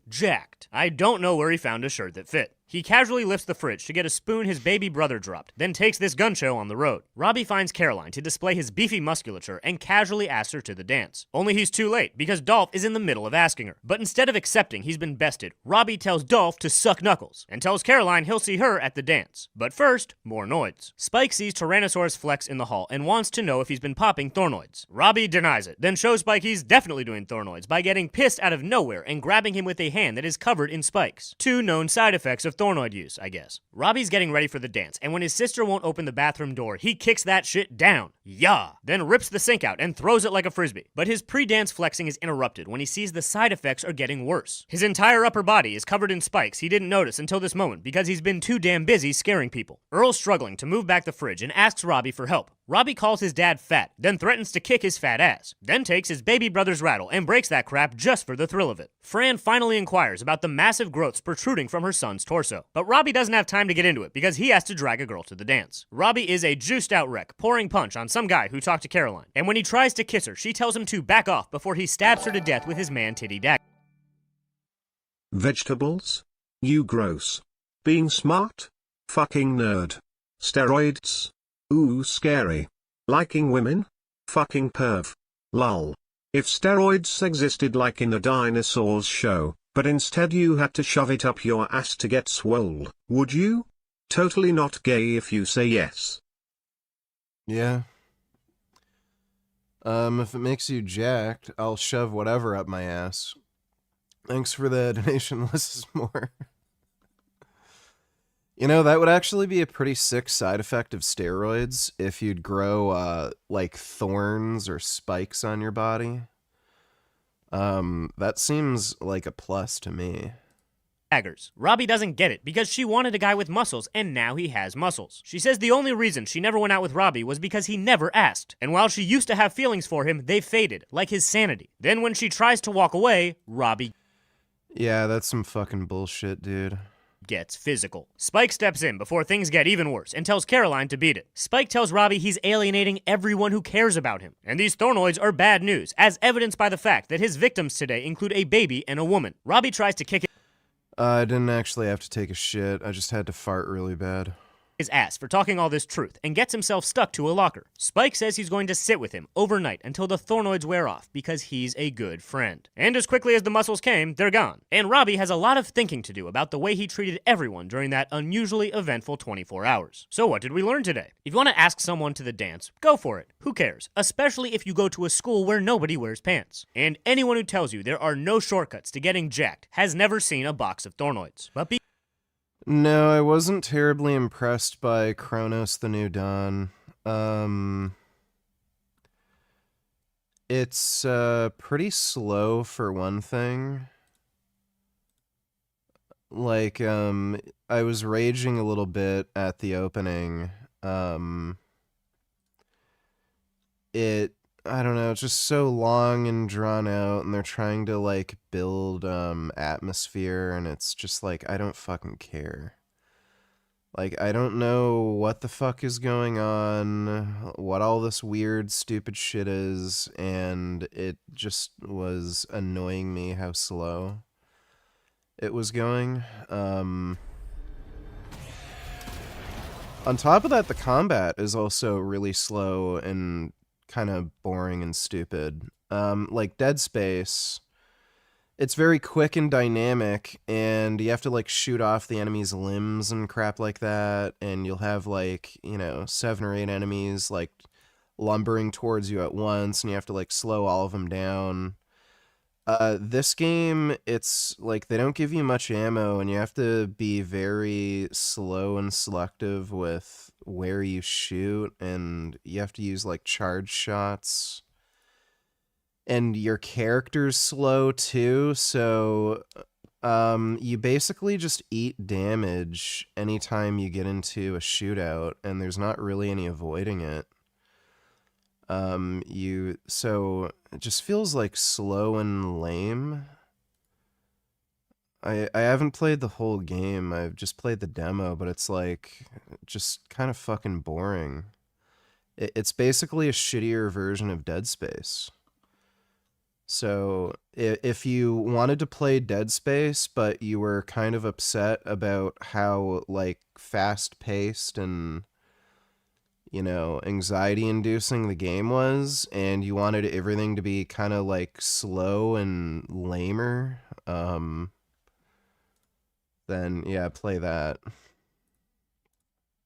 Jacked. I don't know where he found a shirt that fit. He casually lifts the fridge to get a spoon his baby brother dropped, then takes this gun show on the road. Robbie finds Caroline to display his beefy musculature and casually asks her to the dance. Only he's too late, because Dolph is in the middle of asking her. But instead of accepting he's been bested, Robbie tells Dolph to suck knuckles, and tells Caroline he'll see her at the dance. But first, more noids. Spike sees Tyrannosaurus Flex in the hall and wants to know if he's been popping Thornoids. Robbie denies it, then shows Spike he's definitely doing Thornoids by getting pissed out of nowhere and grabbing him with a hand that is covered in spikes. Two known side effects of Thornoid use, I guess. Robbie's getting ready for the dance, and when his sister won't open the bathroom door, he kicks that shit down. Yeah! Then rips the sink out and throws it like a frisbee. But his pre-dance flexing is interrupted when he sees the side effects are getting worse. His entire upper body is covered in spikes he didn't notice until this moment because he's been too damn busy scaring people. Earl's struggling to move back the fridge and asks Robbie for help. Robbie calls his dad fat, then threatens to kick his fat ass, then takes his baby brother's rattle and breaks that crap just for the thrill of it. Fran finally inquires about the massive growths protruding from her son's torso, but Robbie doesn't have time to get into it because he has to drag a girl to the dance. Robbie is a juiced out wreck, pouring punch on some guy who talked to Caroline, and when he tries to kiss her, she tells him to back off before he stabs her to death with his man-titty dagger. Vegetables? You gross. Being smart? Fucking nerd. Steroids? Ooh, scary. Liking women? Fucking perv. Lol. If steroids existed like in the dinosaurs show, but instead you had to shove it up your ass to get swole, would you? Totally not gay if you say yes. Yeah. If it makes you jacked, I'll shove whatever up my ass. Thanks for the donation, less is more. You know, that would actually be a pretty sick side effect of steroids if you'd grow, like, thorns or spikes on your body. That seems like a plus to me. Daggers. Robbie doesn't get it because she wanted a guy with muscles and now he has muscles. She says the only reason she never went out with Robbie was because he never asked. And while she used to have feelings for him, they faded, like his sanity. Then when she tries to walk away, Robbie... Yeah, that's some fucking bullshit, dude. Gets physical. Spike steps in before things get even worse and tells Caroline to beat it. Spike tells Robbie he's alienating everyone who cares about him. And these Thornoids are bad news, as evidenced by the fact that his victims today include a baby and a woman. Robbie tries to kick I didn't actually have to take a shit. I just had to fart really bad. his ass for talking all this truth and gets himself stuck to a locker. Spike says he's going to sit with him overnight until the Thornoids wear off because he's a good friend. And as quickly as the muscles came, they're gone. And Robbie has a lot of thinking to do about the way he treated everyone during that unusually eventful 24 hours. So what did we learn today? If you want to ask someone to the dance, go for it. Who cares? Especially if you go to a school where nobody wears pants. And anyone who tells you there are no shortcuts to getting jacked has never seen a box of Thornoids. But No, I wasn't terribly impressed by Kronos the New Dawn. It's pretty slow for one thing. Like, I was raging a little bit at the opening. I don't know, it's just so long and drawn out, and they're trying to, like, build, atmosphere, and it's just like, I don't fucking care. Like, I don't know what the fuck is going on, what all this weird, stupid shit is, and it just was annoying me how slow it was going. On top of that, the combat is also really slow and kind of boring and stupid. Like Dead Space it's very quick and dynamic, and you have to like shoot off the enemy's limbs and crap like that, and you'll have like, 7 or 8 enemies like lumbering towards you at once, and you have to like slow all of them down. This game, it's like they don't give you much ammo, and you have to be very slow and selective with where you shoot, and you have to use like charge shots. And your character's slow too, so you basically just eat damage anytime you get into a shootout, and there's not really any avoiding it. So it just feels like slow and lame. I haven't played the whole game. I've just played the demo, but it's like just kind of fucking boring. It's basically a shittier version of Dead Space. So if you wanted to play Dead Space, but you were kind of upset about how like fast-paced and anxiety-inducing the game was, and you wanted everything to be kind of like slow and lamer, then yeah, play that.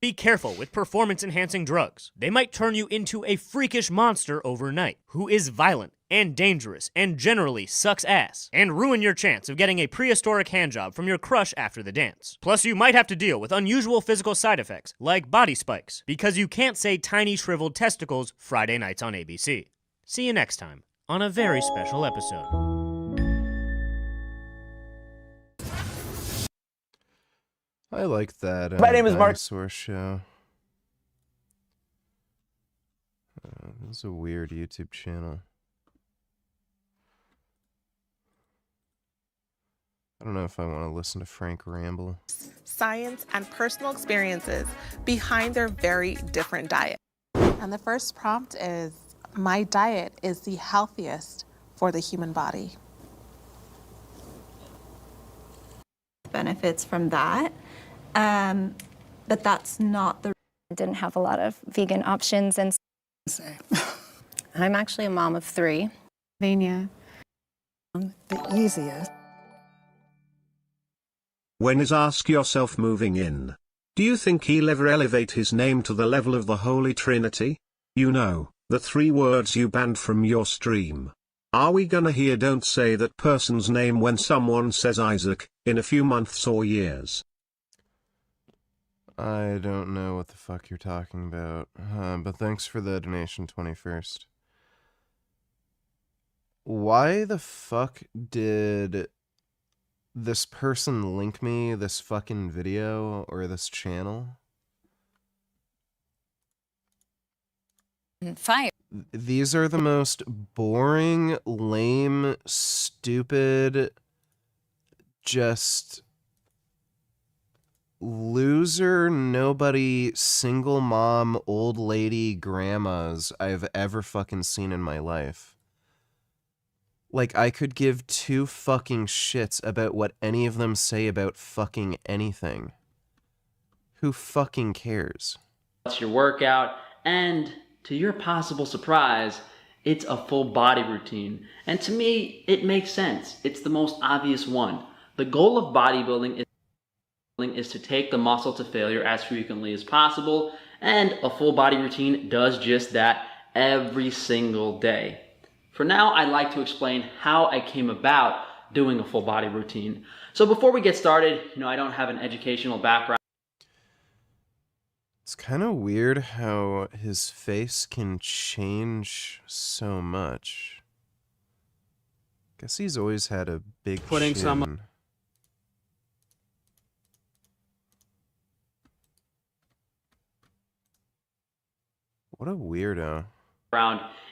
Be careful with performance-enhancing drugs. They might turn you into a freakish monster overnight, who is violent and dangerous and generally sucks ass, and ruin your chance of getting a prehistoric handjob from your crush after the dance. Plus, you might have to deal with unusual physical side effects, like body spikes, because you can't say tiny shriveled testicles Friday nights on ABC. See you next time on a very special episode. I like that. My name is Mark. Dinosaur show. This is a weird YouTube channel. I don't know if I want to listen to Frank ramble. Science and personal experiences behind their very different diet. And the first prompt is, my diet is the healthiest for the human body. Benefits from that, but that's not the... Didn't have a lot of vegan options, and I'm actually a mom of 3. The easiest. When is Ask Yourself moving in? Do you think he'll ever elevate his name to the level of the Holy Trinity? You know, the 3 words you banned from your stream. Are we gonna hear don't say that person's name when someone says Isaac, in a few months or years? I don't know what the fuck you're talking about, but thanks for the donation, 21st. Why the fuck did this person link me this fucking video or this channel? Fire. These are the most boring, lame, stupid, just loser, nobody, single mom, old lady grandmas I've ever fucking seen in my life. Like, I could give 2 fucking shits about what any of them say about fucking anything. Who fucking cares? It's your workout, and to your possible surprise, it's a full body routine. And to me, it makes sense. It's the most obvious one. The goal of bodybuilding is to take the muscle to failure as frequently as possible, and a full body routine does just that every single day. For now, I'd like to explain how I came about doing a full body routine. So before we get started, I don't have an educational background. It's kind of weird how his face can change so much. Guess he's always had a big chin. What a weirdo.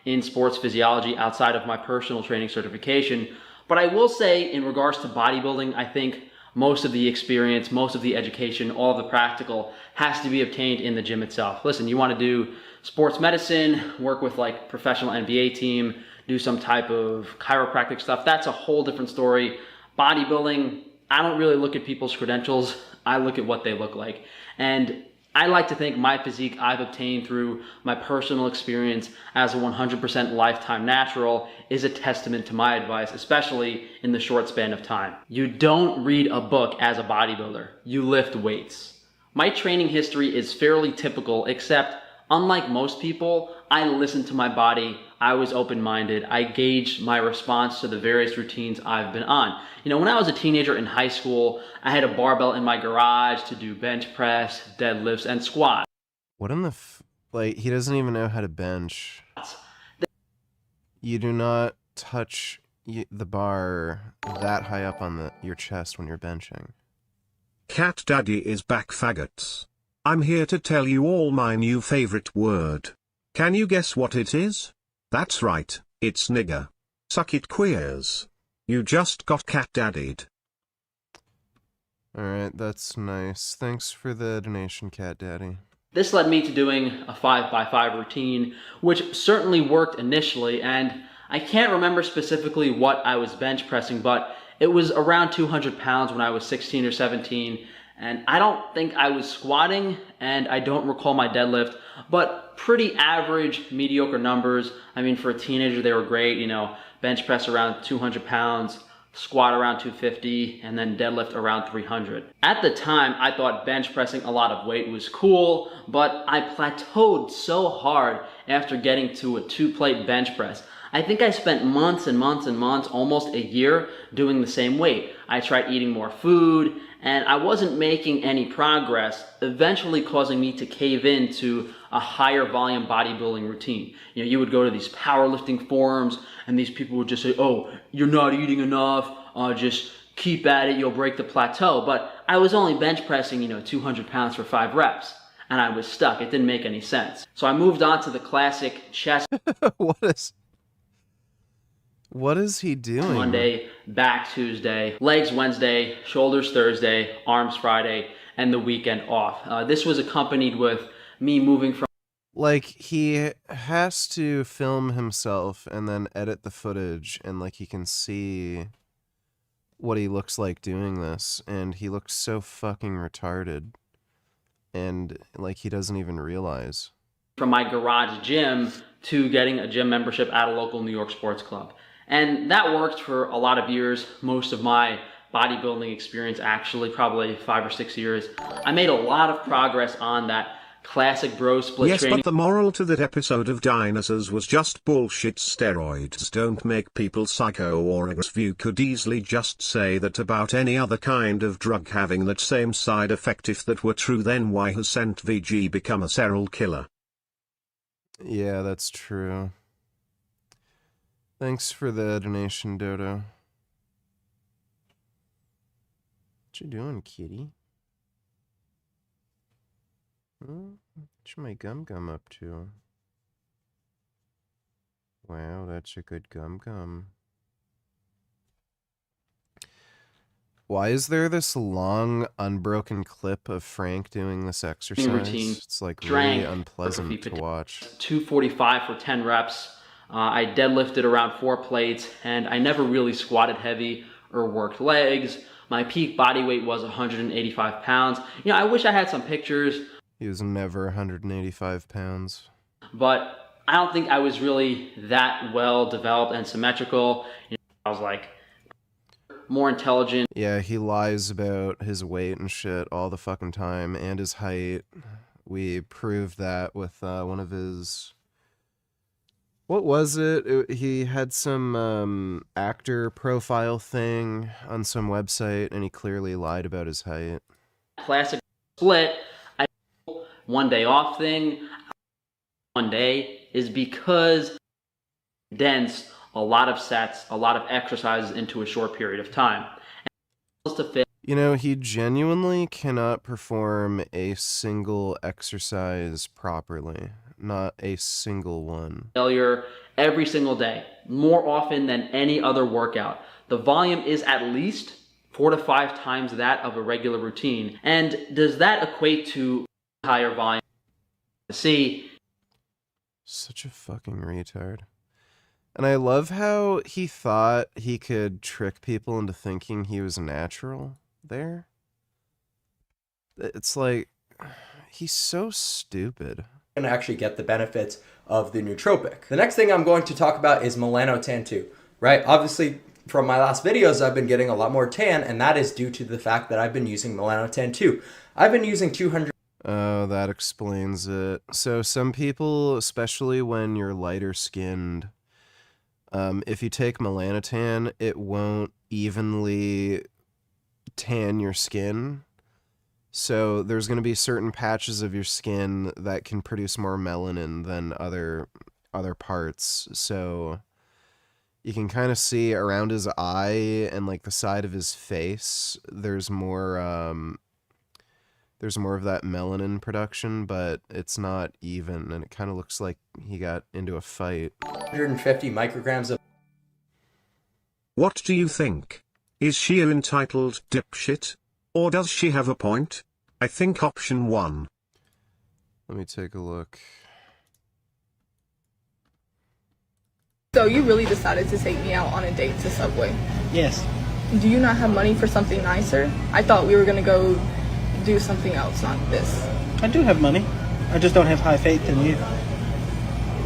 In sports physiology outside of my personal training certification. But I will say, in regards to bodybuilding, I think most of the experience, most of the education, all of the practical has to be obtained in the gym itself. Listen, you want to do sports medicine, work with like professional NBA team, do some type of chiropractic stuff, that's a whole different story. Bodybuilding, I don't really look at people's credentials, I look at what they look like. And I like to think my physique I've obtained through my personal experience as a 100% lifetime natural is a testament to my advice, especially in the short span of time. You don't read a book as a bodybuilder, you lift weights. My training history is fairly typical, except unlike most people, I listened to my body, I was open-minded, I gauged my response to the various routines I've been on. You know, when I was a teenager in high school, I had a barbell in my garage to do bench press, deadlifts, and squats. What in the like, he doesn't even know how to bench. You do not touch the bar that high up on your chest when you're benching. Cat Daddy is back, faggots. I'm here to tell you all my new favorite word. Can you guess what it is? That's right, it's nigger. Suck it, queers. You just got cat daddied. Alright, that's nice. Thanks for the donation, Cat Daddy. This led me to doing a 5x5 routine, which certainly worked initially, and I can't remember specifically what I was bench pressing, but it was around 200 pounds when I was 16 or 17, and I don't think I was squatting, and I don't recall my deadlift, but pretty average, mediocre numbers. I mean, for a teenager, they were great, you know, bench press around 200 pounds, squat around 250, and then deadlift around 300. At the time, I thought bench pressing a lot of weight was cool, but I plateaued so hard after getting to a 2-plate bench press. I think I spent months and months and months, almost a year, doing the same weight. I tried eating more food, and I wasn't making any progress, eventually causing me to cave into a higher volume bodybuilding routine. You know, you would go to these powerlifting forums, and these people would just say, oh, you're not eating enough, just keep at it, you'll break the plateau. But I was only bench pressing, you know, 200 pounds for 5 reps, and I was stuck. It didn't make any sense. So I moved on to the classic chest. What is he doing? Monday, back Tuesday, legs Wednesday, shoulders Thursday, arms Friday, and the weekend off. This was accompanied with me moving from... Like, he has to film himself and then edit the footage, and like he can see what he looks like doing this, and he looks so fucking retarded. And like he doesn't even realize. From my garage gym to getting a gym membership at a local New York sports club. And that worked for a lot of years. Most of my bodybuilding experience, actually, probably 5 or 6 years. I made a lot of progress on that classic bro split training. Yes, but the moral to that episode of Dinosaurs was just bullshit. Steroids don't make people psycho or aggressive. You could easily just say that about any other kind of drug having that same side effect. If that were true, then why has Scent VG become a serial killer? Yeah, that's true. Thanks for the donation, Dodo. What you doing, kitty? What's my gum up to? Wow, that's a good gum. Why is there this long, unbroken clip of Frank doing this exercise? Routine. It's like really unpleasant to watch. 245 for 10 reps. I deadlifted around 4 plates, and I never really squatted heavy or worked legs. My peak body weight was 185 pounds. You know, I wish I had some pictures. He was never 185 pounds. But I don't think I was really that well developed and symmetrical. You know, I was like more intelligent. Yeah, he lies about his weight and shit all the fucking time, and his height. We proved that with one of his... What was it? He had some actor profile thing on some website, and he clearly lied about his height. Classic split. One day off thing. One day is because dense a lot of sets, a lot of exercises into a short period of time. You know, he genuinely cannot perform a single exercise properly. Not a single one. Failure every single day, more often than any other workout. The volume is at least 4 to 5 times that of a regular routine. And does that equate to higher volume? See, such a fucking retard. And I love how he thought he could trick people into thinking he was natural there. It's like, He's so stupid. And actually get the benefits of the nootropic. The next thing I'm going to talk about is melanotan 2, right? Obviously, from my last videos, I've been getting a lot more tan, and that is due to the fact that I've been using melanotan 2. I've been using 200. Oh, that explains it. So some people, especially when you're lighter skinned, if you take melanotan, it won't evenly tan your skin. So there's going to be certain patches of your skin that can produce more melanin than other parts. So you can kind of see around his eye and like the side of his face, there's more of that melanin production, but it's not even, and it kind of looks like he got into a fight. 150 micrograms of... What do you think? Is she an entitled dipshit? Or does she have a point? I think option 1. Let me take a look. So you really decided to take me out on a date to Subway? Yes. Do you not have money for something nicer? I thought we were gonna go do something else, not this. I do have money. I just don't have high faith in you.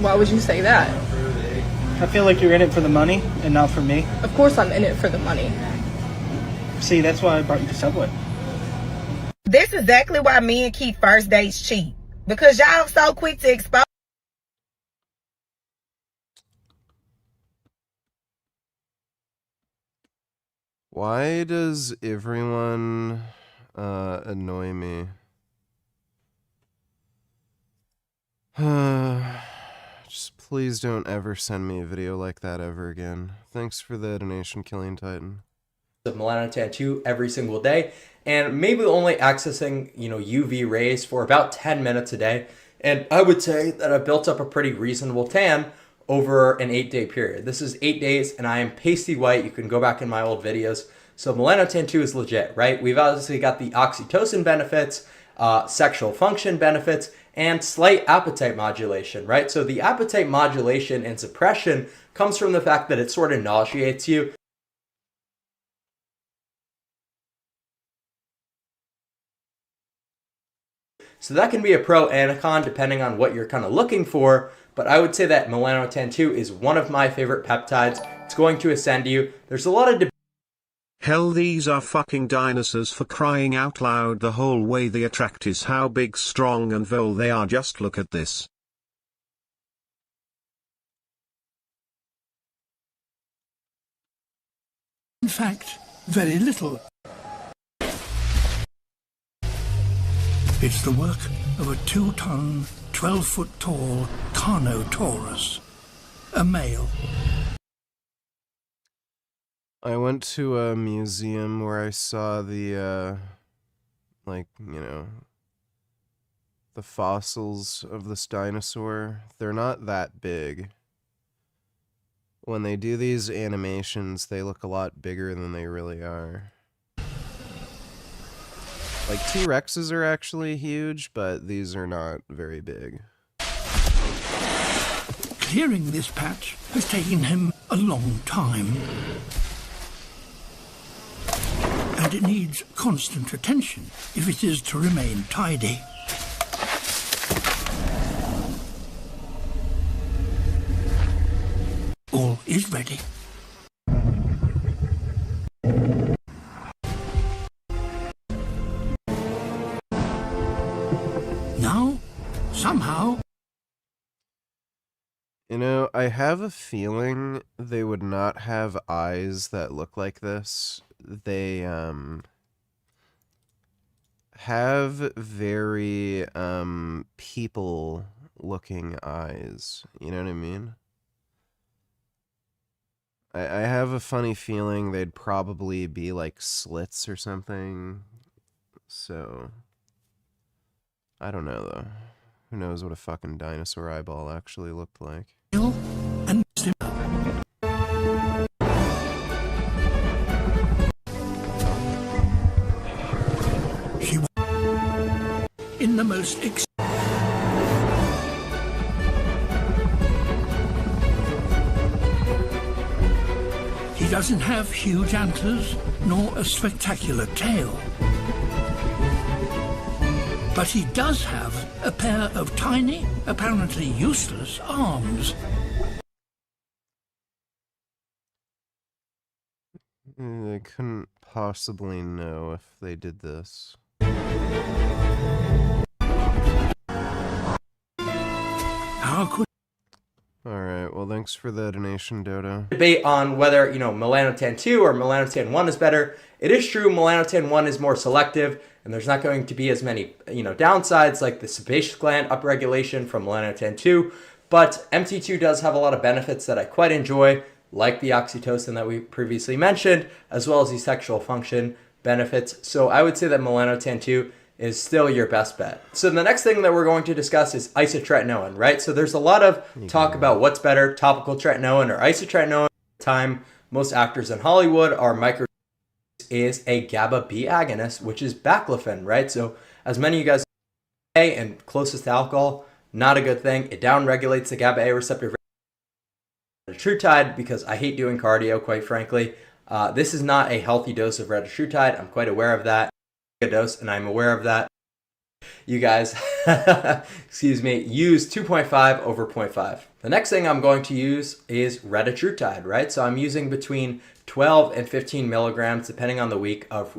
Why would you say that? I feel like you're in it for the money and not for me. Of course I'm in it for the money. See, that's why I brought you to Subway. This is exactly why men keep first dates cheap. Because y'all so quick to expose. Why does everyone annoy me? Just please don't ever send me a video like that ever again. Thanks for the donation, Killing Titan. Of melanotan 2 every single day, and maybe only accessing, UV rays for about 10 minutes a day. And I would say that I've built up a pretty reasonable tan over an 8-day period. This is 8 days, and I am pasty white. You can go back in my old videos. So melanotan 2 is legit, right? We've obviously got the oxytocin benefits, sexual function benefits, and slight appetite modulation, right? So the appetite modulation and suppression comes from the fact that it sort of nauseates you. So that can be a pro and a con depending on what you're kind of looking for, but I would say that melanotan 2 is one of my favorite peptides. It's going to ascend you. There's a lot of debate. Hell, these are fucking dinosaurs, for crying out loud. The whole way they attract is how big, strong and vol they are. Just look at this. In fact, very little. It's the work of a 2-ton, 12-foot-tall Carnotaurus, a male. I went to a museum where I saw the, the fossils of this dinosaur. They're not that big. When they do these animations, they look a lot bigger than they really are. Like, T-Rexes are actually huge, but these are not very big. Clearing this patch has taken him a long time. And it needs constant attention if it is to remain tidy. All is ready. Now, somehow... I have a feeling they would not have eyes that look like this. They, have very, people-looking eyes. You know what I mean? I have a funny feeling they'd probably be like slits or something. So, I don't know though. Who knows what a fucking dinosaur eyeball actually looked like. And she in the most he doesn't have huge antlers nor a spectacular tail. but he does have a pair of tiny, apparently useless arms. They couldn't possibly know if they did this. How could... Alright, well thanks for the donation, Dodo. Debate on whether, melanotan 2 or melanotan 1 is better. It is true melanotan 1 is more selective, and there's not going to be as many, downsides like the sebaceous gland upregulation from melanotan 2, but MT2 does have a lot of benefits that I quite enjoy, like the oxytocin that we previously mentioned, as well as the sexual function benefits. So I would say that melanotan 2 is still your best bet. So the next thing that we're going to discuss is isotretinoin, right? So there's a lot of talk about what's better, topical tretinoin or isotretinoin. At the time, most actors in Hollywood are is a GABA B agonist, which is baclofen, right? So as many of you guys know, and closest to alcohol, not a good thing. It downregulates the GABA A receptor. Retatrutide, because I hate doing cardio, quite frankly. This is not a healthy dose of retatrutide. I'm quite aware of that. A dose, and I'm aware of that. You guys, excuse me, use 2.5 over 0.5. The next thing I'm going to use is retatrutide, right? So I'm using between 12 and 15 milligrams, depending on the week of.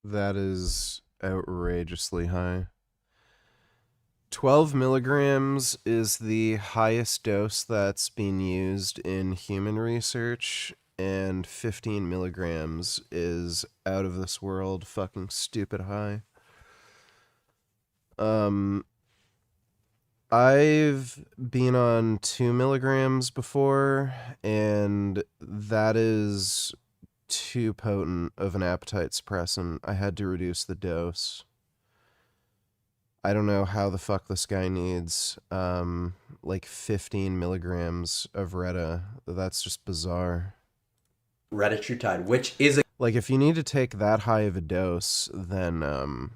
That is outrageously high. 12 milligrams is the highest dose that's being used in human research, and 15 milligrams is out of this world fucking stupid high. I've been on 2 milligrams before, and that is too potent of an appetite suppressant. I had to reduce the dose. I don't know how the fuck this guy needs, like 15 milligrams of Retta. That's just bizarre. Retatrutide, which is like, if you need to take that high of a dose, then,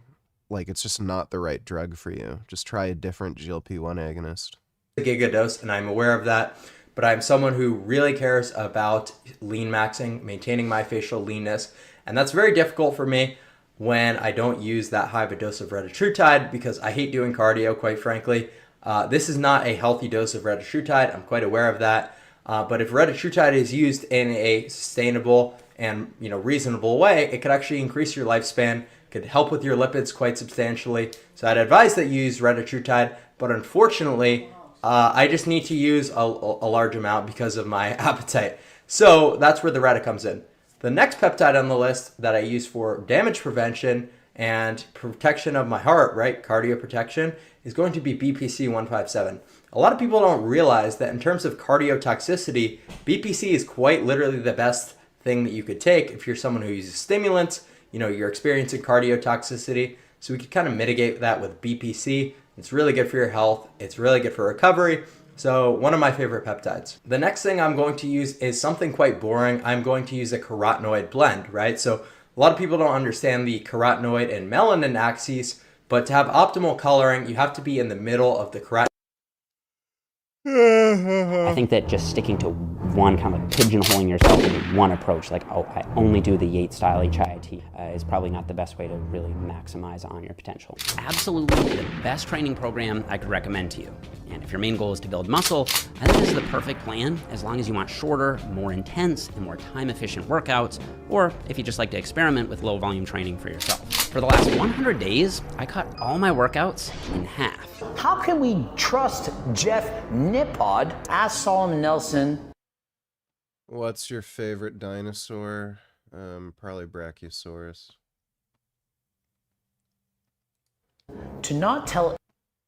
like, it's just not the right drug for you. Just try a different GLP-1 agonist. A gigadose, and I'm aware of that, but I'm someone who really cares about lean maxing, maintaining my facial leanness, and that's very difficult for me when I don't use that high of a dose of retatrutide, because I hate doing cardio, quite frankly. This is not a healthy dose of retatrutide. I'm quite aware of that. But if retatrutide is used in a sustainable and reasonable way, it could actually increase your lifespan, could help with your lipids quite substantially. So I'd advise that you use retatrutide, but unfortunately, I just need to use a large amount because of my appetite. So that's where the Retta comes in. The next peptide on the list that I use for damage prevention and protection of my heart, right, cardio protection, is going to be BPC 157. A lot of people don't realize that in terms of cardiotoxicity, BPC is quite literally the best thing that you could take if you're someone who uses stimulants, you're experiencing cardiotoxicity. So we could kind of mitigate that with BPC. It's really good for your health. It's really good for recovery. So one of my favorite peptides. The next thing I'm going to use is something quite boring. I'm going to use a carotenoid blend, right? So a lot of people don't understand the carotenoid and melanin axes, but to have optimal coloring, you have to be in the middle of the carotenoid. I think that just sticking to one, kind of like pigeonholing yourself in one approach, like, oh, I only do the Yates style HIIT, is probably not the best way to really maximize on your potential. Absolutely the best training program I could recommend to you. And if your main goal is to build muscle, I think this is the perfect plan, as long as you want shorter, more intense, and more time-efficient workouts, or if you just like to experiment with low-volume training for yourself. For the last 100 days, I cut all my workouts in half. How can we trust Jeff Nippod? Ask Solomon Nelson. What's your favorite dinosaur? Probably Brachiosaurus. To not tell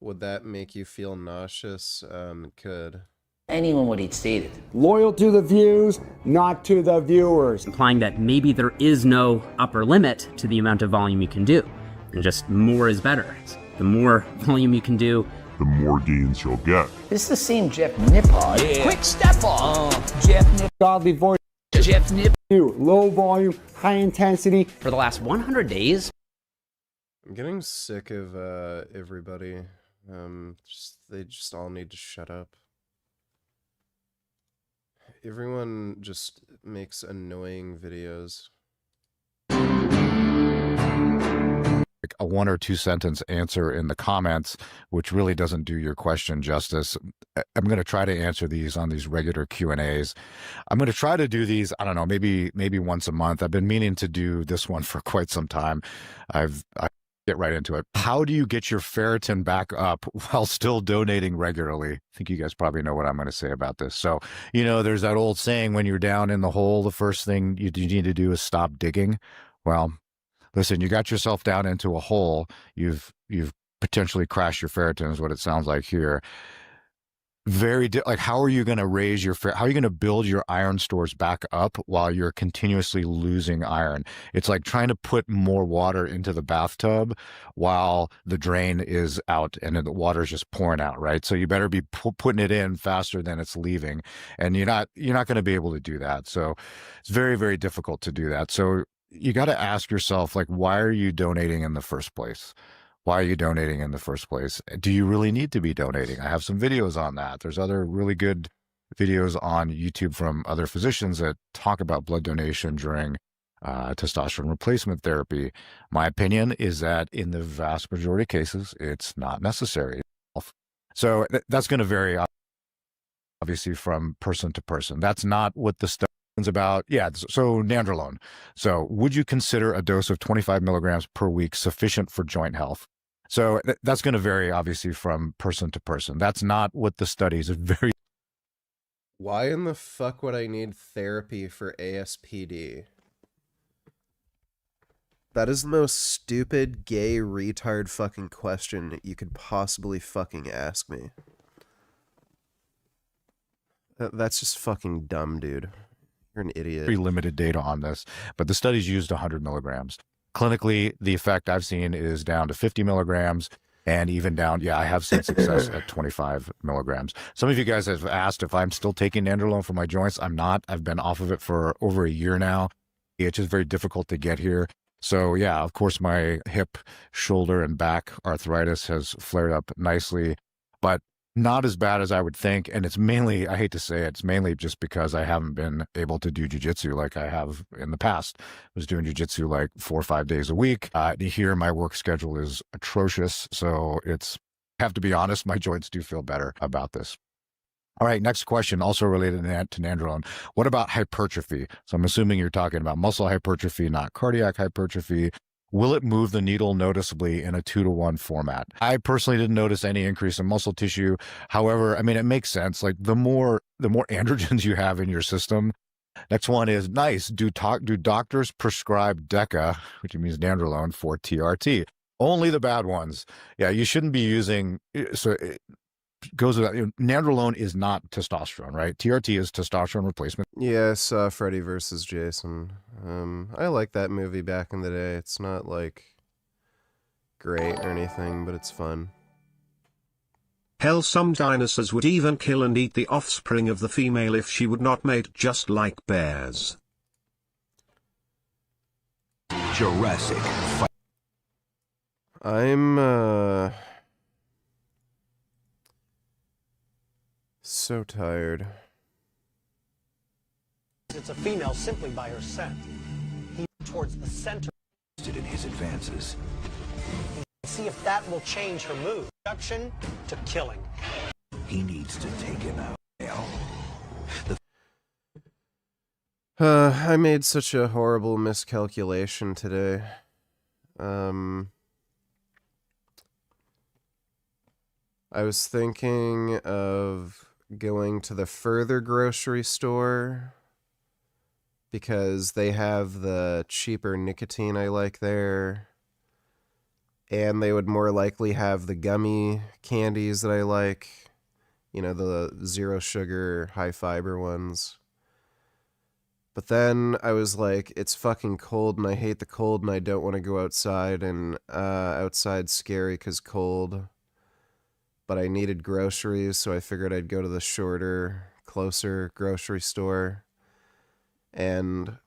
Would that make you feel nauseous? It could. anyone what he'd stated. Loyal to the views, not to the viewers. Implying that maybe there is no upper limit to the amount of volume you can do, and just more is better. The more volume you can do, the more gains you'll get. This is the same Jeff Nippod. Yeah. Quick step on. Jeff Nippod. Godly voice. Jeff Nippod. Low volume, high intensity. For the last 100 days. I'm getting sick of everybody. They just all need to shut up. Everyone just makes annoying videos. a 1 or 2 sentence answer in the comments, which really doesn't do your question justice. I'm going to try to answer these on these regular Q&As. I'm going to try to do these, I don't know, maybe once a month. I've been meaning to do this one for quite some time. I get right into it. How do you get your ferritin back up while still donating regularly? I think you guys probably know what I'm going to say about this. So, you know, there's that old saying, when you're down in the hole, the first thing you need to do is stop digging. Well, listen, you got yourself down into a hole. You've potentially crashed your ferritin is what it sounds like here. Like, how are you going to raise your how are you going to build your iron stores back up while you're continuously losing iron? It's like trying to put more water into the bathtub while the drain is out and the water is just pouring out, right? So you better be putting it in faster than it's leaving, and you're not going to be able to do that. So it's very, very difficult to do that. So you got to ask yourself, like, why are you donating in the first place? Why are you donating in the first place? Do you really need to be donating? I have some videos on that. There's other really good videos on YouTube from other physicians that talk about blood donation during testosterone replacement therapy. My opinion is that in the vast majority of cases, it's not necessary. So that's going to vary, obviously, from person to person. That's not what the study is about. Yeah, so nandrolone. So would you consider a dose of 25 milligrams per week sufficient for joint health? So that's going to vary, obviously, from person to person. That's not what the studies are very. Why in the fuck would I need therapy for ASPD? That is the most stupid, gay, retard fucking question you could possibly fucking ask me. That's just fucking dumb, dude. You're an idiot. Very limited data on this, but the studies used 100 milligrams. Clinically, the effect I've seen is down to 50 milligrams and even down. Yeah, I have seen success at 25 milligrams. Some of you guys have asked if I'm still taking nandrolone for my joints. I'm not. I've been off of it for over a year now. It's just very difficult to get here. So yeah, of course, my hip, shoulder, and back arthritis has flared up nicely, but not as bad as I would think. And it's mainly, I hate to say it, it's mainly just because I haven't been able to do jujitsu like I have in the past. I was doing jujitsu like 4 or 5 days a week. Here, my work schedule is atrocious. So I have to be honest, my joints do feel better about this. All right, next question, also related to nandrolone. What about hypertrophy? So I'm assuming you're talking about muscle hypertrophy, not cardiac hypertrophy. Will it move the needle noticeably in a 2-to-1 format? I personally didn't notice any increase in muscle tissue. However, I mean, it makes sense. Like the more androgens you have in your system. Next one is nice. Do doctors prescribe DECA, which means nandrolone, for TRT? Only the bad ones. Yeah, you shouldn't be using. So it goes without. Nandrolone is not testosterone, right? TRT is testosterone replacement. Yeah, I saw Freddy vs. Jason. I like that movie back in the day. It's not like great or anything, but it's fun. Hell, some dinosaurs would even kill and eat the offspring of the female if she would not mate, just like bears. Jurassic. I'm so tired. It's a female simply by her scent. He towards the center. In his advances. See if that will change her mood. Production to killing. He needs to take him out now. I made such a horrible miscalculation today. I was thinking of going to the Further grocery store because they have the cheaper nicotine I like there. And they would more likely have the gummy candies that I like. You know, the 0 sugar, high fiber ones. But then I was like, it's fucking cold and I hate the cold and I don't want to go outside, and outside's scary because cold. But I needed groceries, so I figured I'd go to the shorter, closer grocery store. And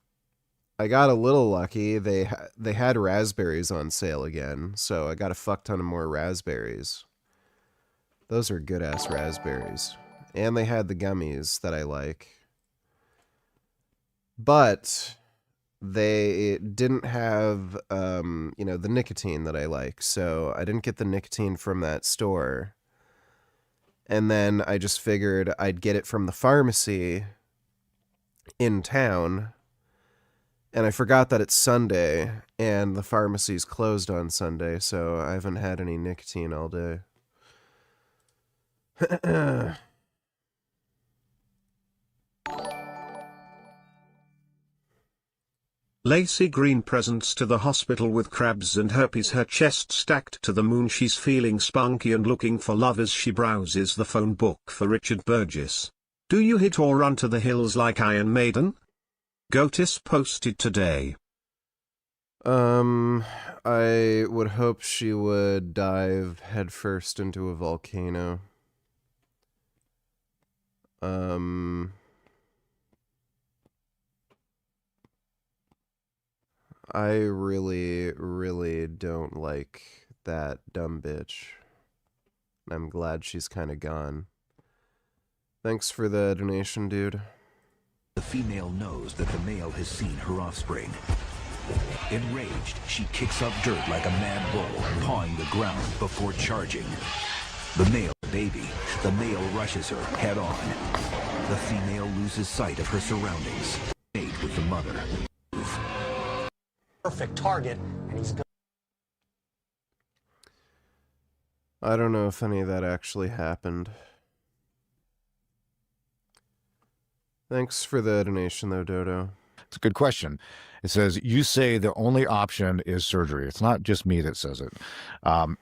I got a little lucky. They had raspberries on sale again, so I got a fuck ton of more raspberries. Those are good-ass raspberries. And they had the gummies that I like. But they didn't have, the nicotine that I like. So I didn't get the nicotine from that store. And then I just figured I'd get it from the pharmacy in town. And I forgot that it's Sunday, and the pharmacy's closed on Sunday, so I haven't had any nicotine all day. Lacey Green presents to the hospital with crabs and herpes, her chest stacked to the moon. She's feeling spunky and looking for love as she browses the phone book for Richard Burgess. Do you hit or run to the hills like Iron Maiden? Goatis posted today. I would hope she would dive headfirst into a volcano. I really, really don't like that dumb bitch. I'm glad she's kind of gone. Thanks for the donation, dude. The female knows that the male has seen her offspring. Enraged, she kicks up dirt like a mad bull, pawing the ground before charging. The male baby, the male rushes her head on. The female loses sight of her surroundings. Mate with the mother. Perfect target, and he's good. I don't know if any of that actually happened. Thanks for the donation, though, Dodo. It's a good question. It says, you say the only option is surgery. It's not just me that says it.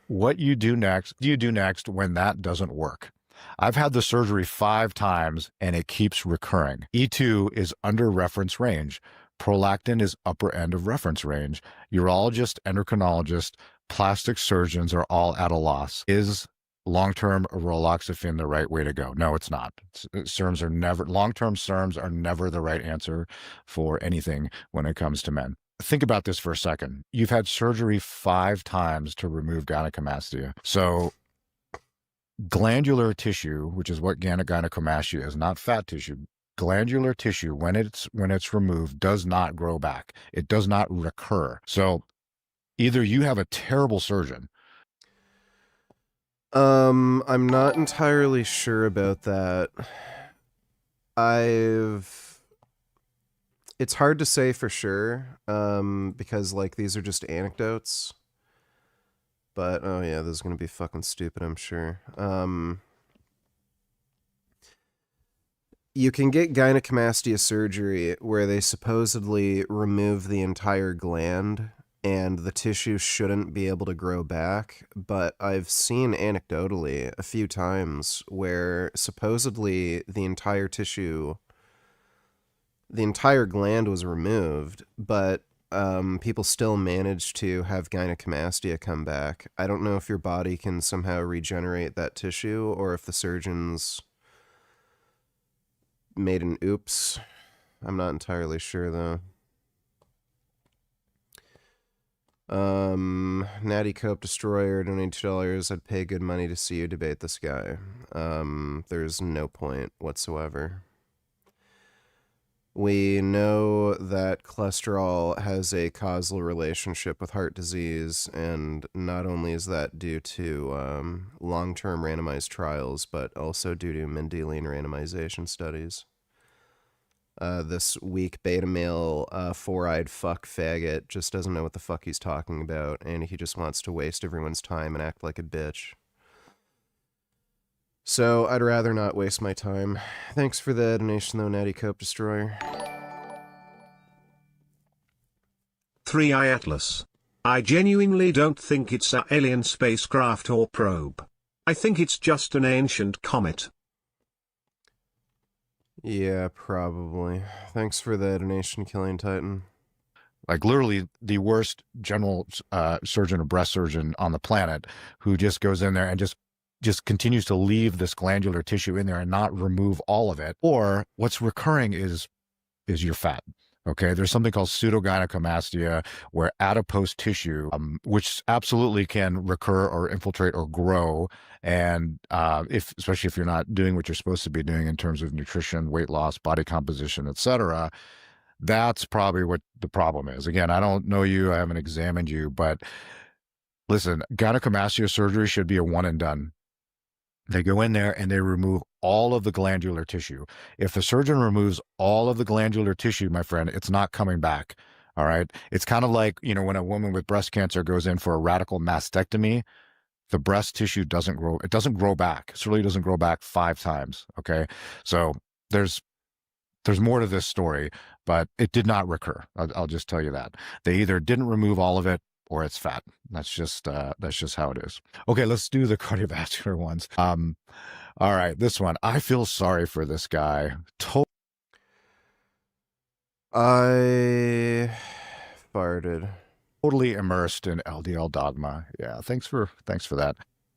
What do you do next when that doesn't work? I've had the surgery 5 times, and it keeps recurring. E2 is under reference range. Prolactin is upper end of reference range. Urologist, endocrinologist, plastic surgeons are all at a loss. Is long-term roloxifene the right way to go? No, it's not. Long-term SERMs are never the right answer for anything when it comes to men. Think about this for a second. You've had surgery 5 times to remove gynecomastia. So glandular tissue, which is what gynecomastia is, not fat tissue. Glandular tissue, when it's removed, does not grow back. It does not recur. So either you have a terrible surgeon. I'm not entirely sure about that. It's hard to say for sure, because, like, these are just anecdotes. But, oh yeah, this is gonna be fucking stupid, I'm sure. You can get gynecomastia surgery where they supposedly remove the entire gland and the tissue shouldn't be able to grow back, but I've seen anecdotally a few times where supposedly the entire gland was removed, but people still manage to have gynecomastia come back. I don't know if your body can somehow regenerate that tissue or if the surgeons made an oops. I'm not entirely sure though. Natty Cope Destroyer donated $2. I'd pay good money to see you debate this guy. There's no point whatsoever. We know that cholesterol has a causal relationship with heart disease, and not only is that due to long-term randomized trials, but also due to Mendelian randomization studies. This weak beta male, 4-eyed fuck faggot just doesn't know what the fuck he's talking about, and he just wants to waste everyone's time and act like a bitch. So I'd rather not waste my time. Thanks for the donation, though, Natty Cope Destroyer. 3i Atlas. I genuinely don't think it's an alien spacecraft or probe. I think it's just an ancient comet. Yeah, probably. Thanks for the donation, Killing Titan. Like literally the worst general surgeon or breast surgeon on the planet who just goes in there and just continues to leave this glandular tissue in there and not remove all of it. Or what's recurring is your fat. Okay, there's something called pseudogynecomastia, where adipose tissue, which absolutely can recur or infiltrate or grow, and especially if you're not doing what you're supposed to be doing in terms of nutrition, weight loss, body composition, etc., That's probably what the problem is. Again, I don't know you, I haven't examined you, but listen, gynecomastia surgery should be a one and done. They go in there and they remove all of the glandular tissue. If the surgeon removes all of the glandular tissue, my friend, it's not coming back. All right. It's kind of like, when a woman with breast cancer goes in for a radical mastectomy, the breast tissue doesn't grow. It doesn't grow back. It certainly doesn't grow back 5 times. Okay. So there's more to this story, but it did not recur. I'll just tell you that. They either didn't remove all of it or it's fat. That's just how it is. Okay, let's do the cardiovascular ones. All right, this one. I feel sorry for this guy. I farted. Totally immersed in LDL dogma. Yeah, thanks for that.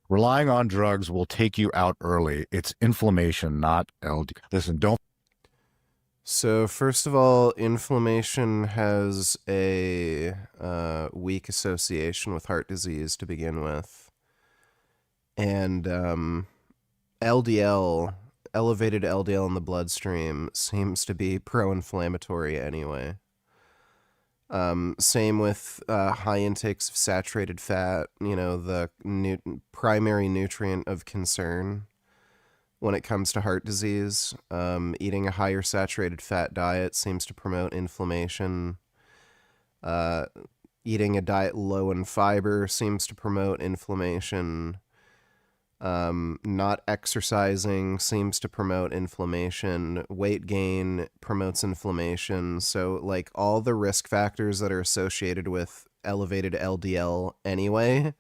Relying on drugs will take you out early. It's inflammation, not LDL. Listen, don't. So first of all, inflammation has a weak association with heart disease to begin with. And LDL, elevated LDL in the bloodstream, seems to be pro-inflammatory anyway. Same with high intakes of saturated fat, the primary nutrient of concern when it comes to heart disease. Eating a higher saturated fat diet seems to promote inflammation. Eating a diet low in fiber seems to promote inflammation. Not exercising seems to promote inflammation. Weight gain promotes inflammation. So, like, all the risk factors that are associated with elevated LDL anyway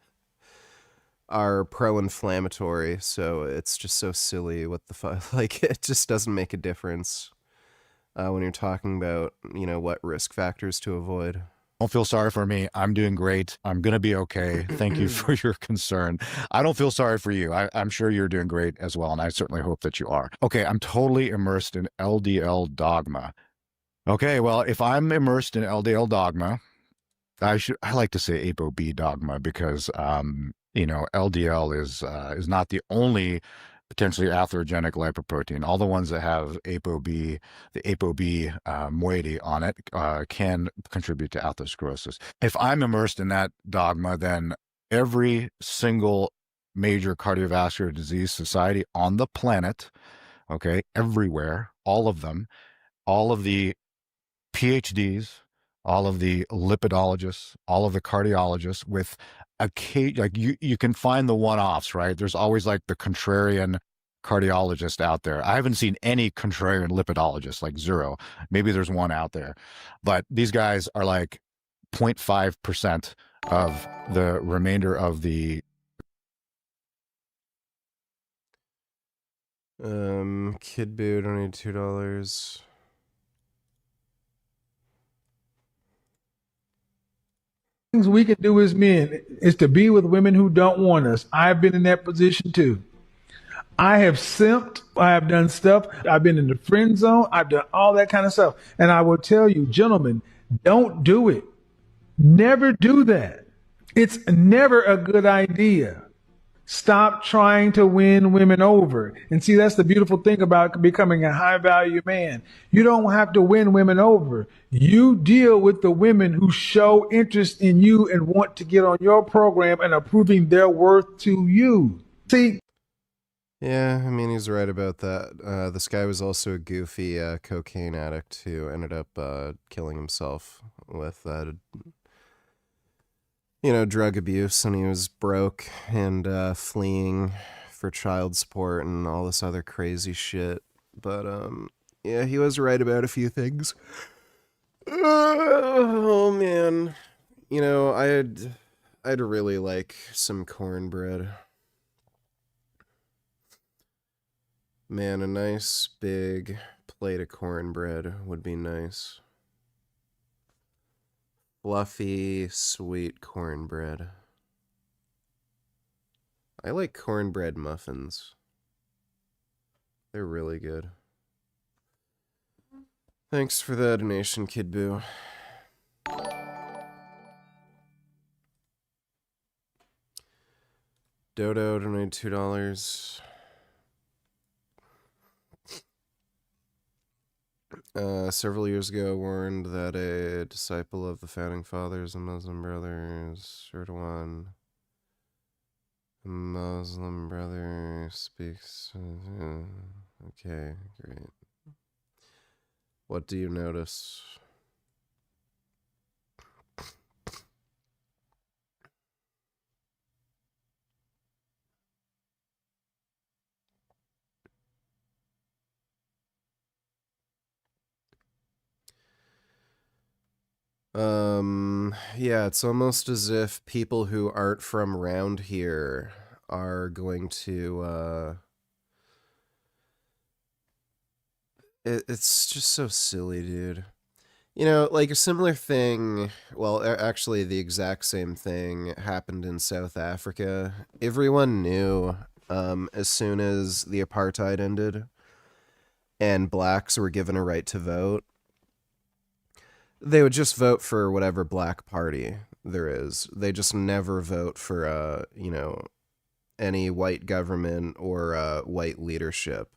are pro-inflammatory, so it's just so silly what the fuck. Like, it just doesn't make a difference when you're talking about, what risk factors to avoid. Don't feel sorry for me. I'm doing great. I'm going to be okay. Thank you for your concern. I don't feel sorry for you. I'm sure you're doing great as well, and I certainly hope that you are. Okay, I'm totally immersed in LDL dogma. Okay, well, if I'm immersed in LDL dogma, I like to say ApoB dogma because LDL is not the only potentially atherogenic lipoprotein. All the ones that have ApoB, the ApoB moiety on it, can contribute to atherosclerosis. If I'm immersed in that dogma, then every single major cardiovascular disease society on the planet, okay, everywhere, all of them, all of the PhDs, all of the lipidologists, all of the cardiologists with you can find the one-offs, right? There's always like the contrarian cardiologist out there. I haven't seen any contrarian lipidologist, like zero. Maybe there's one out there. But these guys are like 0.5% of the remainder of the Kid Boo donated $2. Things we can do as men is to be with women who don't want us. I've been in that position too. I have simped. I have done stuff. I've been in the friend zone. I've done all that kind of stuff. And I will tell you, gentlemen, don't do it. Never do that. It's never a good idea. Stop trying to win women over. And see, that's the beautiful thing about becoming a high value man. You don't have to win women over. You deal with the women who show interest in you and want to get on your program and are proving their worth to you. See? Yeah, I mean, he's right about that. This guy was also a goofy cocaine addict who ended up killing himself with drug abuse, and he was broke and fleeing for child support and all this other crazy shit. But yeah, he was right about a few things. Oh man, I'd really like some cornbread. Man, a nice big plate of cornbread would be nice. Fluffy, sweet cornbread. I like cornbread muffins. They're really good. Thanks for the donation, Kid Boo. Dodo donated $2. several years ago warned that a disciple of the founding fathers and Muslim brothers, Erdogan, a Muslim brother speaks. Okay, great. What do you notice? Yeah, it's almost as if people who aren't from around here are going to, it's just so silly, dude. You know, like a similar thing, well, actually the exact same thing happened in South Africa. Everyone knew, as soon as the apartheid ended and blacks were given a right to vote, they would just vote for whatever black party there is. They just never vote for, you know, any white government or white leadership.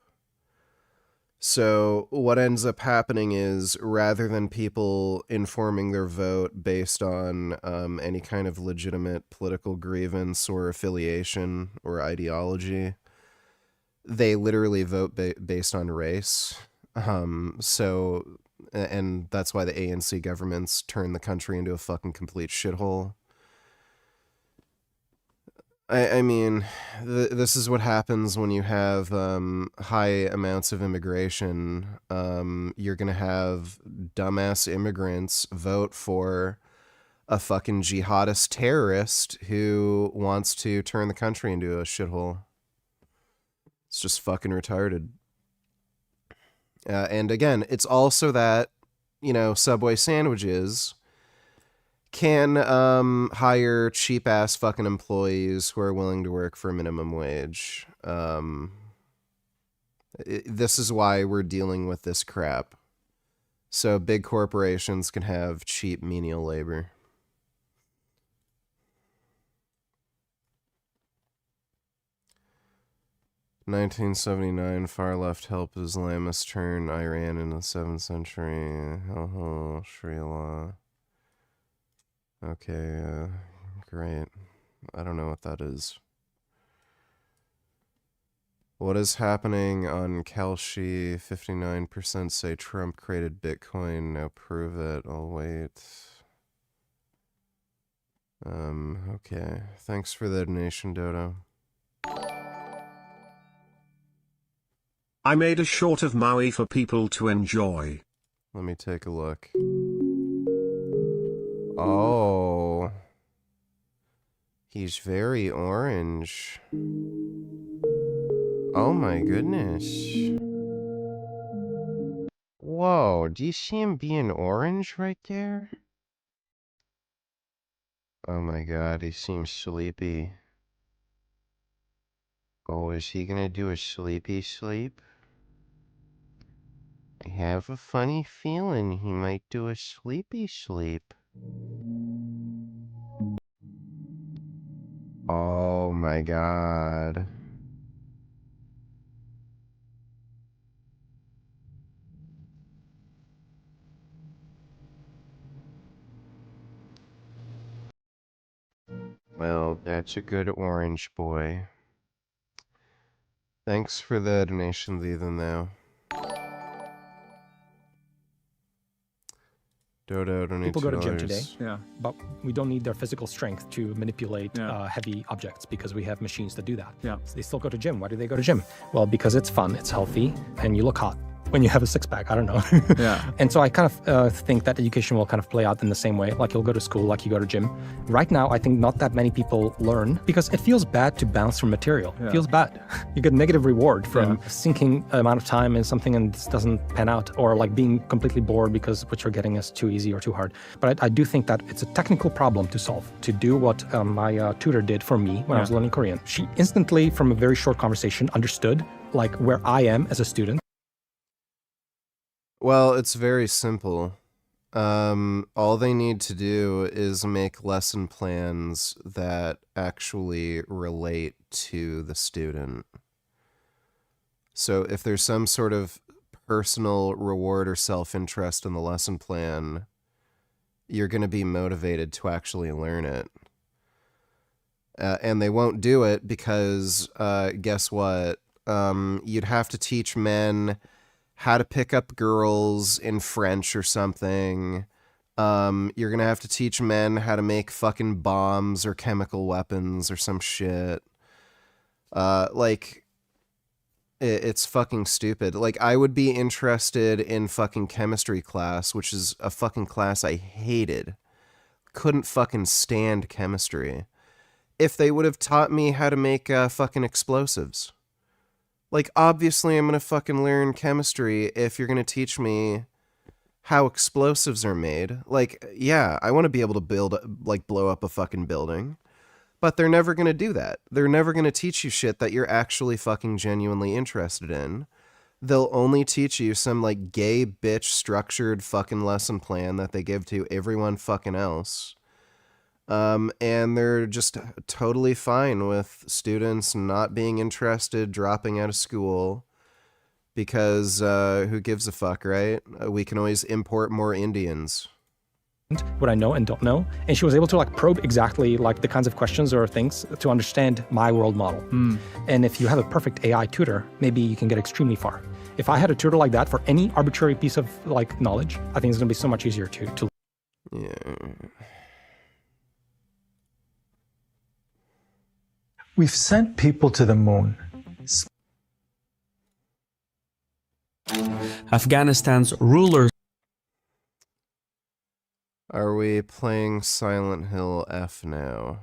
So what ends up happening is, rather than people informing their vote based on any kind of legitimate political grievance or affiliation or ideology, they literally vote based on race. And that's why the ANC governments turn the country into a fucking complete shithole. I mean, this is what happens when you have high amounts of immigration. You're going to have dumbass immigrants vote for a fucking jihadist terrorist who wants to turn the country into a shithole. It's just fucking retarded. And again, it's also that, you know, Subway sandwiches can hire cheap-ass fucking employees who are willing to work for a minimum wage. This is why we're dealing with this crap. So big corporations can have cheap menial labor. "1979, far-left help Islamists turn Iran in the 7th century. Oh, Sharia law. Okay, great. I don't know what that is. What is happening on Kalshi? 59% say Trump created Bitcoin. Now prove it. I'll wait. Okay. Thanks for the donation, Dodo. I made a short of Maui for people to enjoy. Let me take a look. Oh. He's very orange. Oh my goodness. Whoa, do you see him being orange right there? Oh my god, he seems sleepy. Oh, is he gonna do a sleepy sleep? I have a funny feeling he might do a sleepy sleep. Oh my god. Well, that's a good orange boy. Thanks for the donations even though. Dodo donated People go to gym $2. today, but we don't need their physical strength to manipulate heavy objects because we have machines that do that. So they still go to gym. Why do they go to gym? Well, because it's fun, it's healthy, and you look hot when you have a six-pack. I don't know. And so I kind of think that education will kind of play out in the same way. Like you'll go to school, like you go to gym. Right now, I think not that many people learn because it feels bad to bounce from material. It feels bad. You get negative reward from sinking amount of time in something and this doesn't pan out, or like being completely bored because what you're getting is too easy or too hard. But I do think that it's a technical problem to solve, to do what my tutor did for me when I was learning Korean. She instantly, from a very short conversation, understood like where I am as a student. Well, it's very simple. All they need to do is make lesson plans that actually relate to the student. So if there's some sort of personal reward or self-interest in the lesson plan, you're going to be motivated to actually learn it. And they won't do it because, guess what? You'd have to teach men how to pick up girls in French or something. You're going to have to teach men how to make fucking bombs or chemical weapons or some shit. Like, it's fucking stupid. Like, I would be interested in fucking chemistry class, which is a fucking class I hated. Couldn't fucking stand chemistry. If they would have taught me how to make fucking explosives. Like, obviously I'm gonna fucking learn chemistry if you're gonna teach me how explosives are made. Like, yeah, I want to be able to blow up a fucking building. But they're never gonna do that. They're never gonna teach you shit that you're actually fucking genuinely interested in. They'll only teach you some, like, gay bitch structured fucking lesson plan that they give to everyone fucking else. And they're just totally fine with students not being interested, dropping out of school, because who gives a fuck, right? We can always import more Indians. What I know and don't know, and she was able to like probe exactly like the kinds of questions or things to understand my world model. And if you have a perfect AI tutor, maybe you can get extremely far. If I had a tutor like that for any arbitrary piece of like knowledge, I think it's gonna be so much easier to. Yeah. We've sent people to the moon. Afghanistan's rulers. Are we playing Silent Hill F now?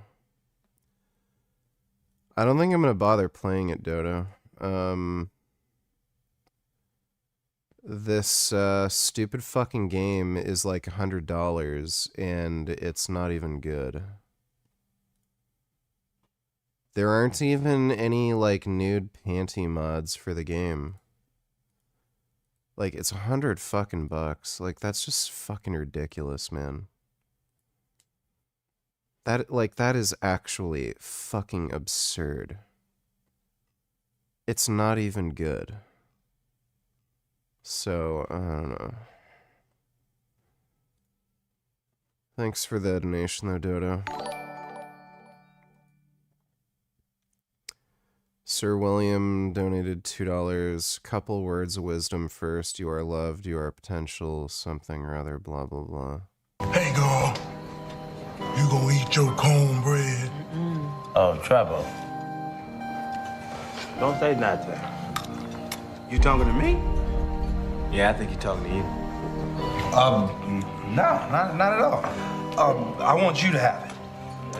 I don't think I'm gonna bother playing it, Dodo. This stupid fucking game is like $100 and it's not even good. There aren't even any like nude panty mods for the game. Like, it's $100 fucking bucks. Like, that's just fucking ridiculous, man. That is actually fucking absurd. It's not even good. So, I don't know. Thanks for the donation though, Dodo. Sir William donated $2. Couple words of wisdom first. You are loved. You are potential. Something or other. Blah, blah, blah. Hey, girl. You gonna eat your cornbread? Oh, Trevor. Don't say nothing. You talking to me? Yeah, I think you're talking to you. No, not at all. I want you to have it.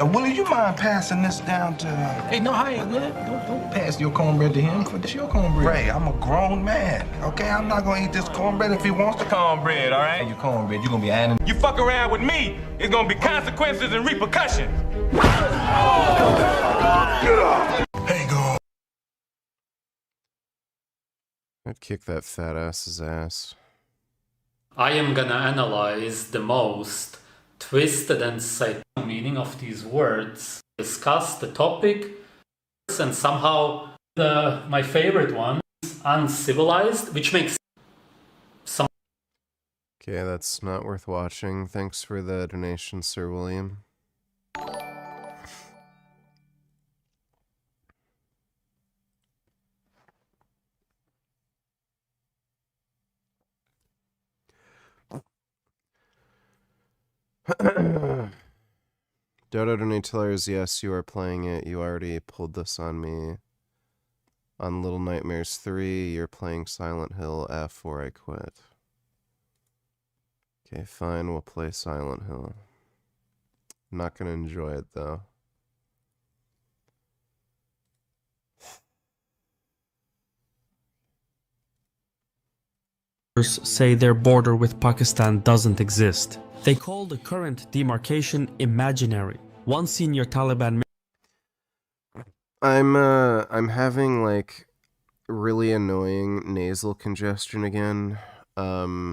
Willie, you mind passing this down to... Hey, no, I ain't good. Don't pass your cornbread to him. This your cornbread. Ray, I'm a grown man, okay? I'm not gonna eat this cornbread if he wants the cornbread, all right? Your cornbread, you're gonna be adding... You fuck around with me, it's gonna be consequences and repercussions. Hey, girl. I'd kick that fat ass's ass. I am gonna analyze the most twisted and psychotic meaning of these words, discuss the topic, and somehow my favorite one is uncivilized, which makes some... Okay, that's not worth watching. Thanks for the donation, Sir William. Dodo Donatillers, yes, you are playing it. You already pulled this on me. On Little Nightmares 3, you're playing Silent Hill F or I quit. Okay, fine, we'll play Silent Hill. I'm not gonna enjoy it, though. Say their border with Pakistan doesn't exist. They call the current demarcation imaginary. One senior Taliban... I'm having, like, really annoying nasal congestion again. I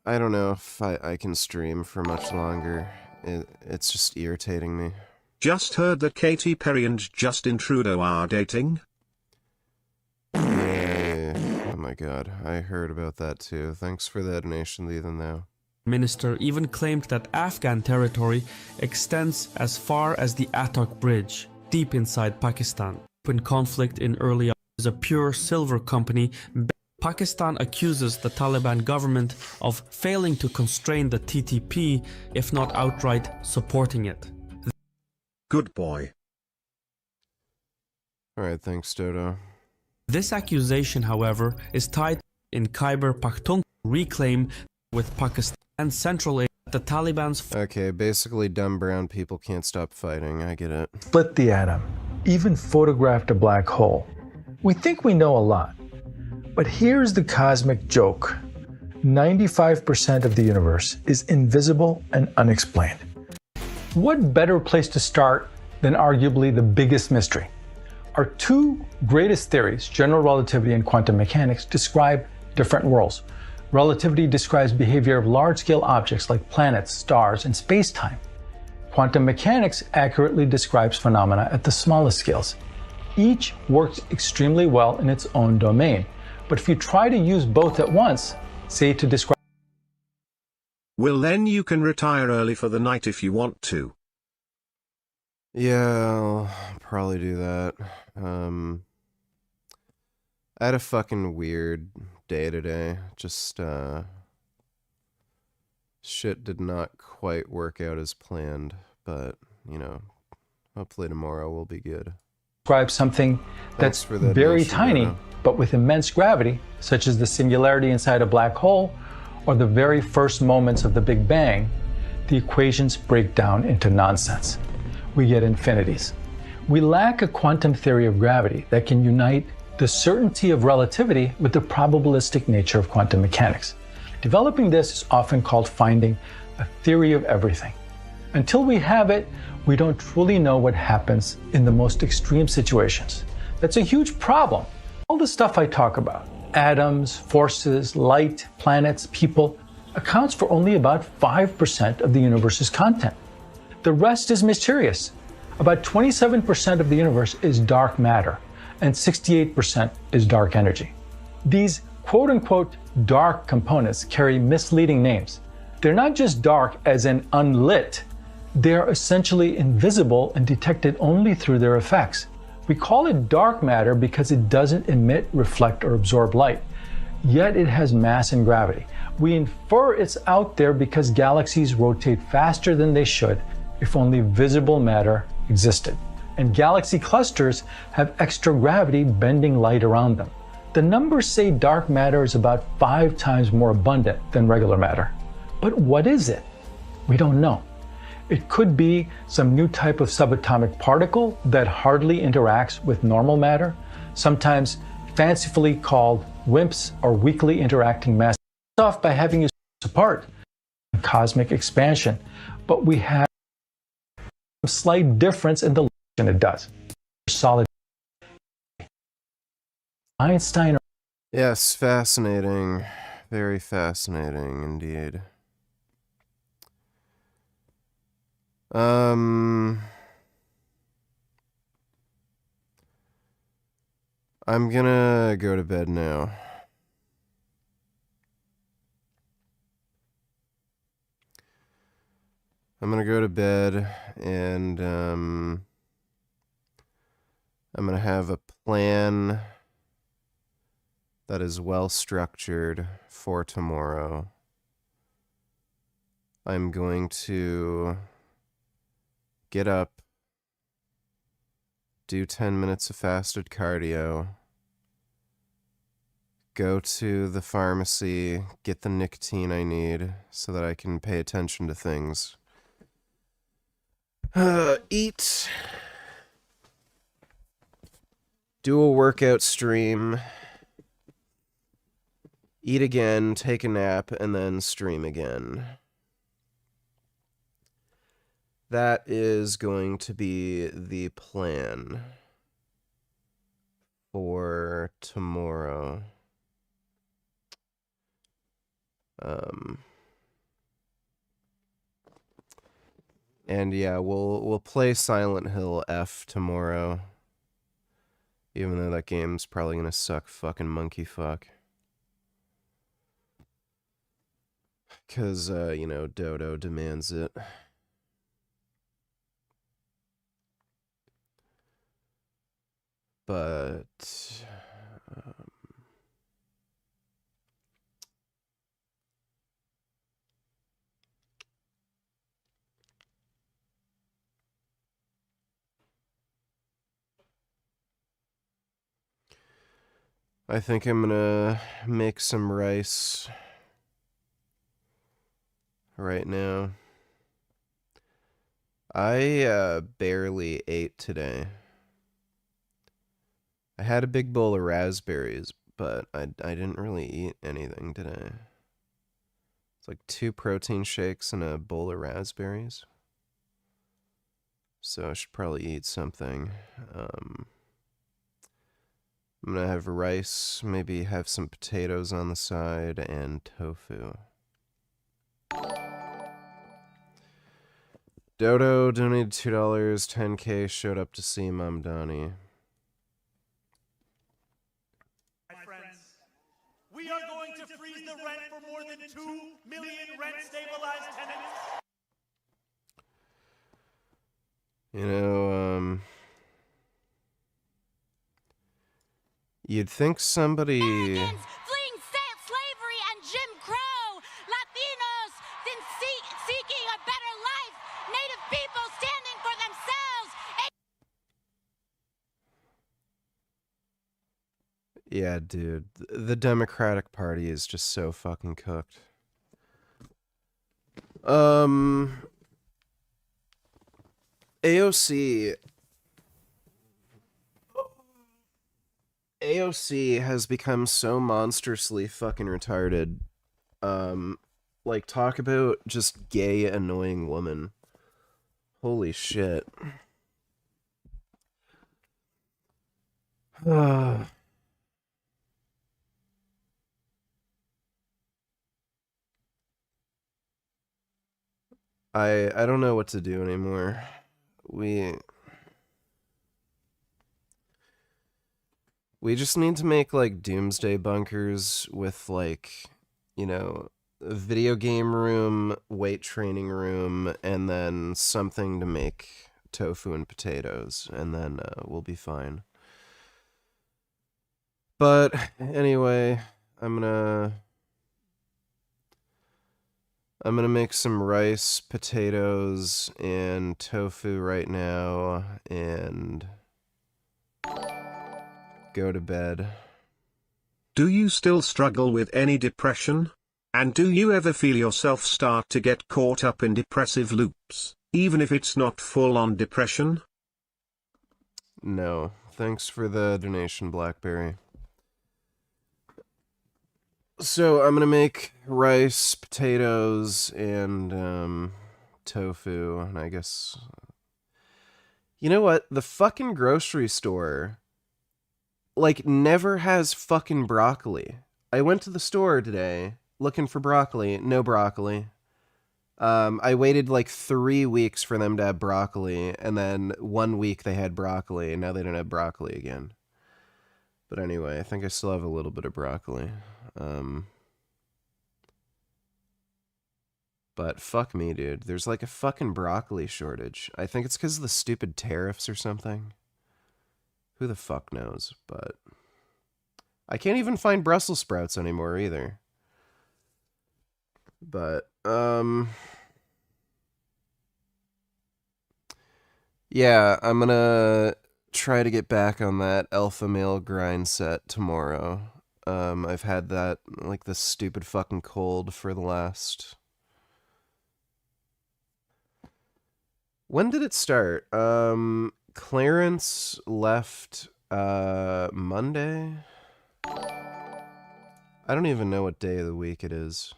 don't know if I can stream for much longer. It's just irritating me. Just heard that Katy Perry and Justin Trudeau are dating? Yeah. god, I heard about that too. Thanks for the donation, even though. Minister even claimed that Afghan territory extends as far as the Attock Bridge, deep inside Pakistan. When conflict in early is a pure silver company, Pakistan accuses the Taliban government of failing to constrain the TTP, if not outright supporting it. Good boy. Alright, thanks, Dodo. This accusation, however, is tied in Khyber Pakhtunkhwa reclaim with Pakistan and Central Asia. The Taliban's okay, basically dumb brown people can't stop fighting. I get it. Split the atom, even photographed a black hole. We think we know a lot. But here's the cosmic joke. 95% of the universe is invisible and unexplained. What better place to start than arguably the biggest mystery? Our two greatest theories, general relativity and quantum mechanics, describe different worlds. Relativity describes behavior of large-scale objects like planets, stars, and space-time. Quantum mechanics accurately describes phenomena at the smallest scales. Each works extremely well in its own domain. But if you try to use both at once, say to describe... Well, then you can retire early for the night if you want to. Yeah, I'll probably do that. I had a fucking weird day today. Just, shit did not quite work out as planned, but, you know, hopefully tomorrow will be good. Describe something that's very tiny, but with immense gravity, such as the singularity inside a black hole, or the very first moments of the Big Bang, the equations break down into nonsense. We get infinities. We lack a quantum theory of gravity that can unite the certainty of relativity with the probabilistic nature of quantum mechanics. Developing this is often called finding a theory of everything. Until we have it, we don't truly know what happens in the most extreme situations. That's a huge problem. All the stuff I talk about, atoms, forces, light, planets, people, accounts for only about 5% of the universe's content. The rest is mysterious. About 27% of the universe is dark matter, and 68% is dark energy. These quote-unquote dark components carry misleading names. They're not just dark as in unlit, they're essentially invisible and detected only through their effects. We call it dark matter because it doesn't emit, reflect, or absorb light, yet it has mass and gravity. We infer it's out there because galaxies rotate faster than they should if only visible matter existed. And galaxy clusters have extra gravity bending light around them. The numbers say dark matter is about 5 times more abundant than regular matter. But what is it? We don't know. It could be some new type of subatomic particle that hardly interacts with normal matter, sometimes fancifully called WIMPs or weakly interacting mass. Off by having you apart, cosmic expansion, but we have a slight difference in the direction it does. Solid. Einstein. Yes, fascinating. Very fascinating indeed. I'm gonna go to bed now. I'm gonna go to bed and I'm gonna have a plan that is well structured for tomorrow. I'm going to get up, do 10 minutes of fasted cardio, go to the pharmacy, get the nicotine I need so that I can pay attention to things. Eat, do a workout stream, eat again, take a nap, and then stream again. That is going to be the plan for tomorrow. And yeah, we'll play Silent Hill F tomorrow. Even though that game's probably gonna suck fucking monkey fuck. Because, you know, Dodo demands it. But... I think I'm gonna make some rice right now. I barely ate today. I had a big bowl of raspberries, but I didn't really eat anything today. It's like 2 protein shakes and a bowl of raspberries. So I should probably eat something. I'm gonna have rice, maybe have some potatoes on the side, and tofu. Dodo donated $2, 10K showed up to see Mom Donnie. My friends, we are going to freeze the rent for more than 2 million rent-stabilized tenants. You know, you'd think somebody... Americans fleeing slavery and Jim Crow, Latinos seeking a better life, Native people standing for themselves. Yeah, dude, the Democratic Party is just so fucking cooked. AOC has become so monstrously fucking retarded. Like, talk about just gay, annoying woman. Holy shit. I don't know what to do anymore. We just need to make, like, doomsday bunkers with, like, you know, a video game room, weight training room, and then something to make tofu and potatoes, and then we'll be fine. But anyway, I'm gonna make some rice, potatoes, and tofu right now, and go to bed. Do you still struggle with any depression? And do you ever feel yourself start to get caught up in depressive loops, even if it's not full-on depression? No. Thanks for the donation, Blackberry. So I'm gonna make rice, potatoes, and tofu, and I guess... You know what? The fucking grocery store, like, never has fucking broccoli. I went to the store today looking for broccoli. No broccoli. I waited like 3 weeks for them to have broccoli, and then 1 week they had broccoli, and now they don't have broccoli again. But anyway, I think I still have a little bit of broccoli. But fuck me, dude. There's like a fucking broccoli shortage. I think it's because of the stupid tariffs or something. Who the fuck knows? But I can't even find Brussels sprouts anymore either. But, yeah, I'm gonna try to get back on that alpha male grind set tomorrow. I've had that, like, this stupid fucking cold for the last... When did it start? Clarence left, Monday? I don't even know what day of the week it is.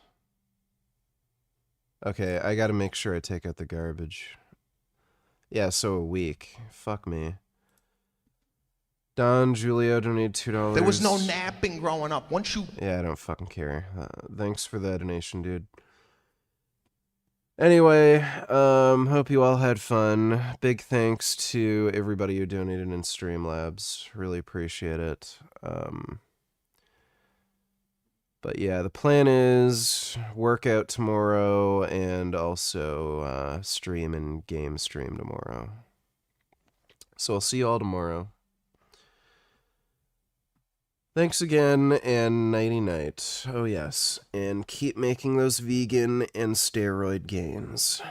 Okay, I gotta make sure I take out the garbage. Yeah, so a week. Fuck me. Don Julio donated $2. There was no napping growing up. Once you... Yeah, I don't fucking care. Thanks for the donation, dude. Anyway, hope you all had fun. Big thanks to everybody who donated in Streamlabs. Really appreciate it. But yeah, the plan is workout tomorrow and also stream and game stream tomorrow. So I'll see you all tomorrow. Thanks again, and nighty-night. Oh yes, and keep making those vegan and steroid gains.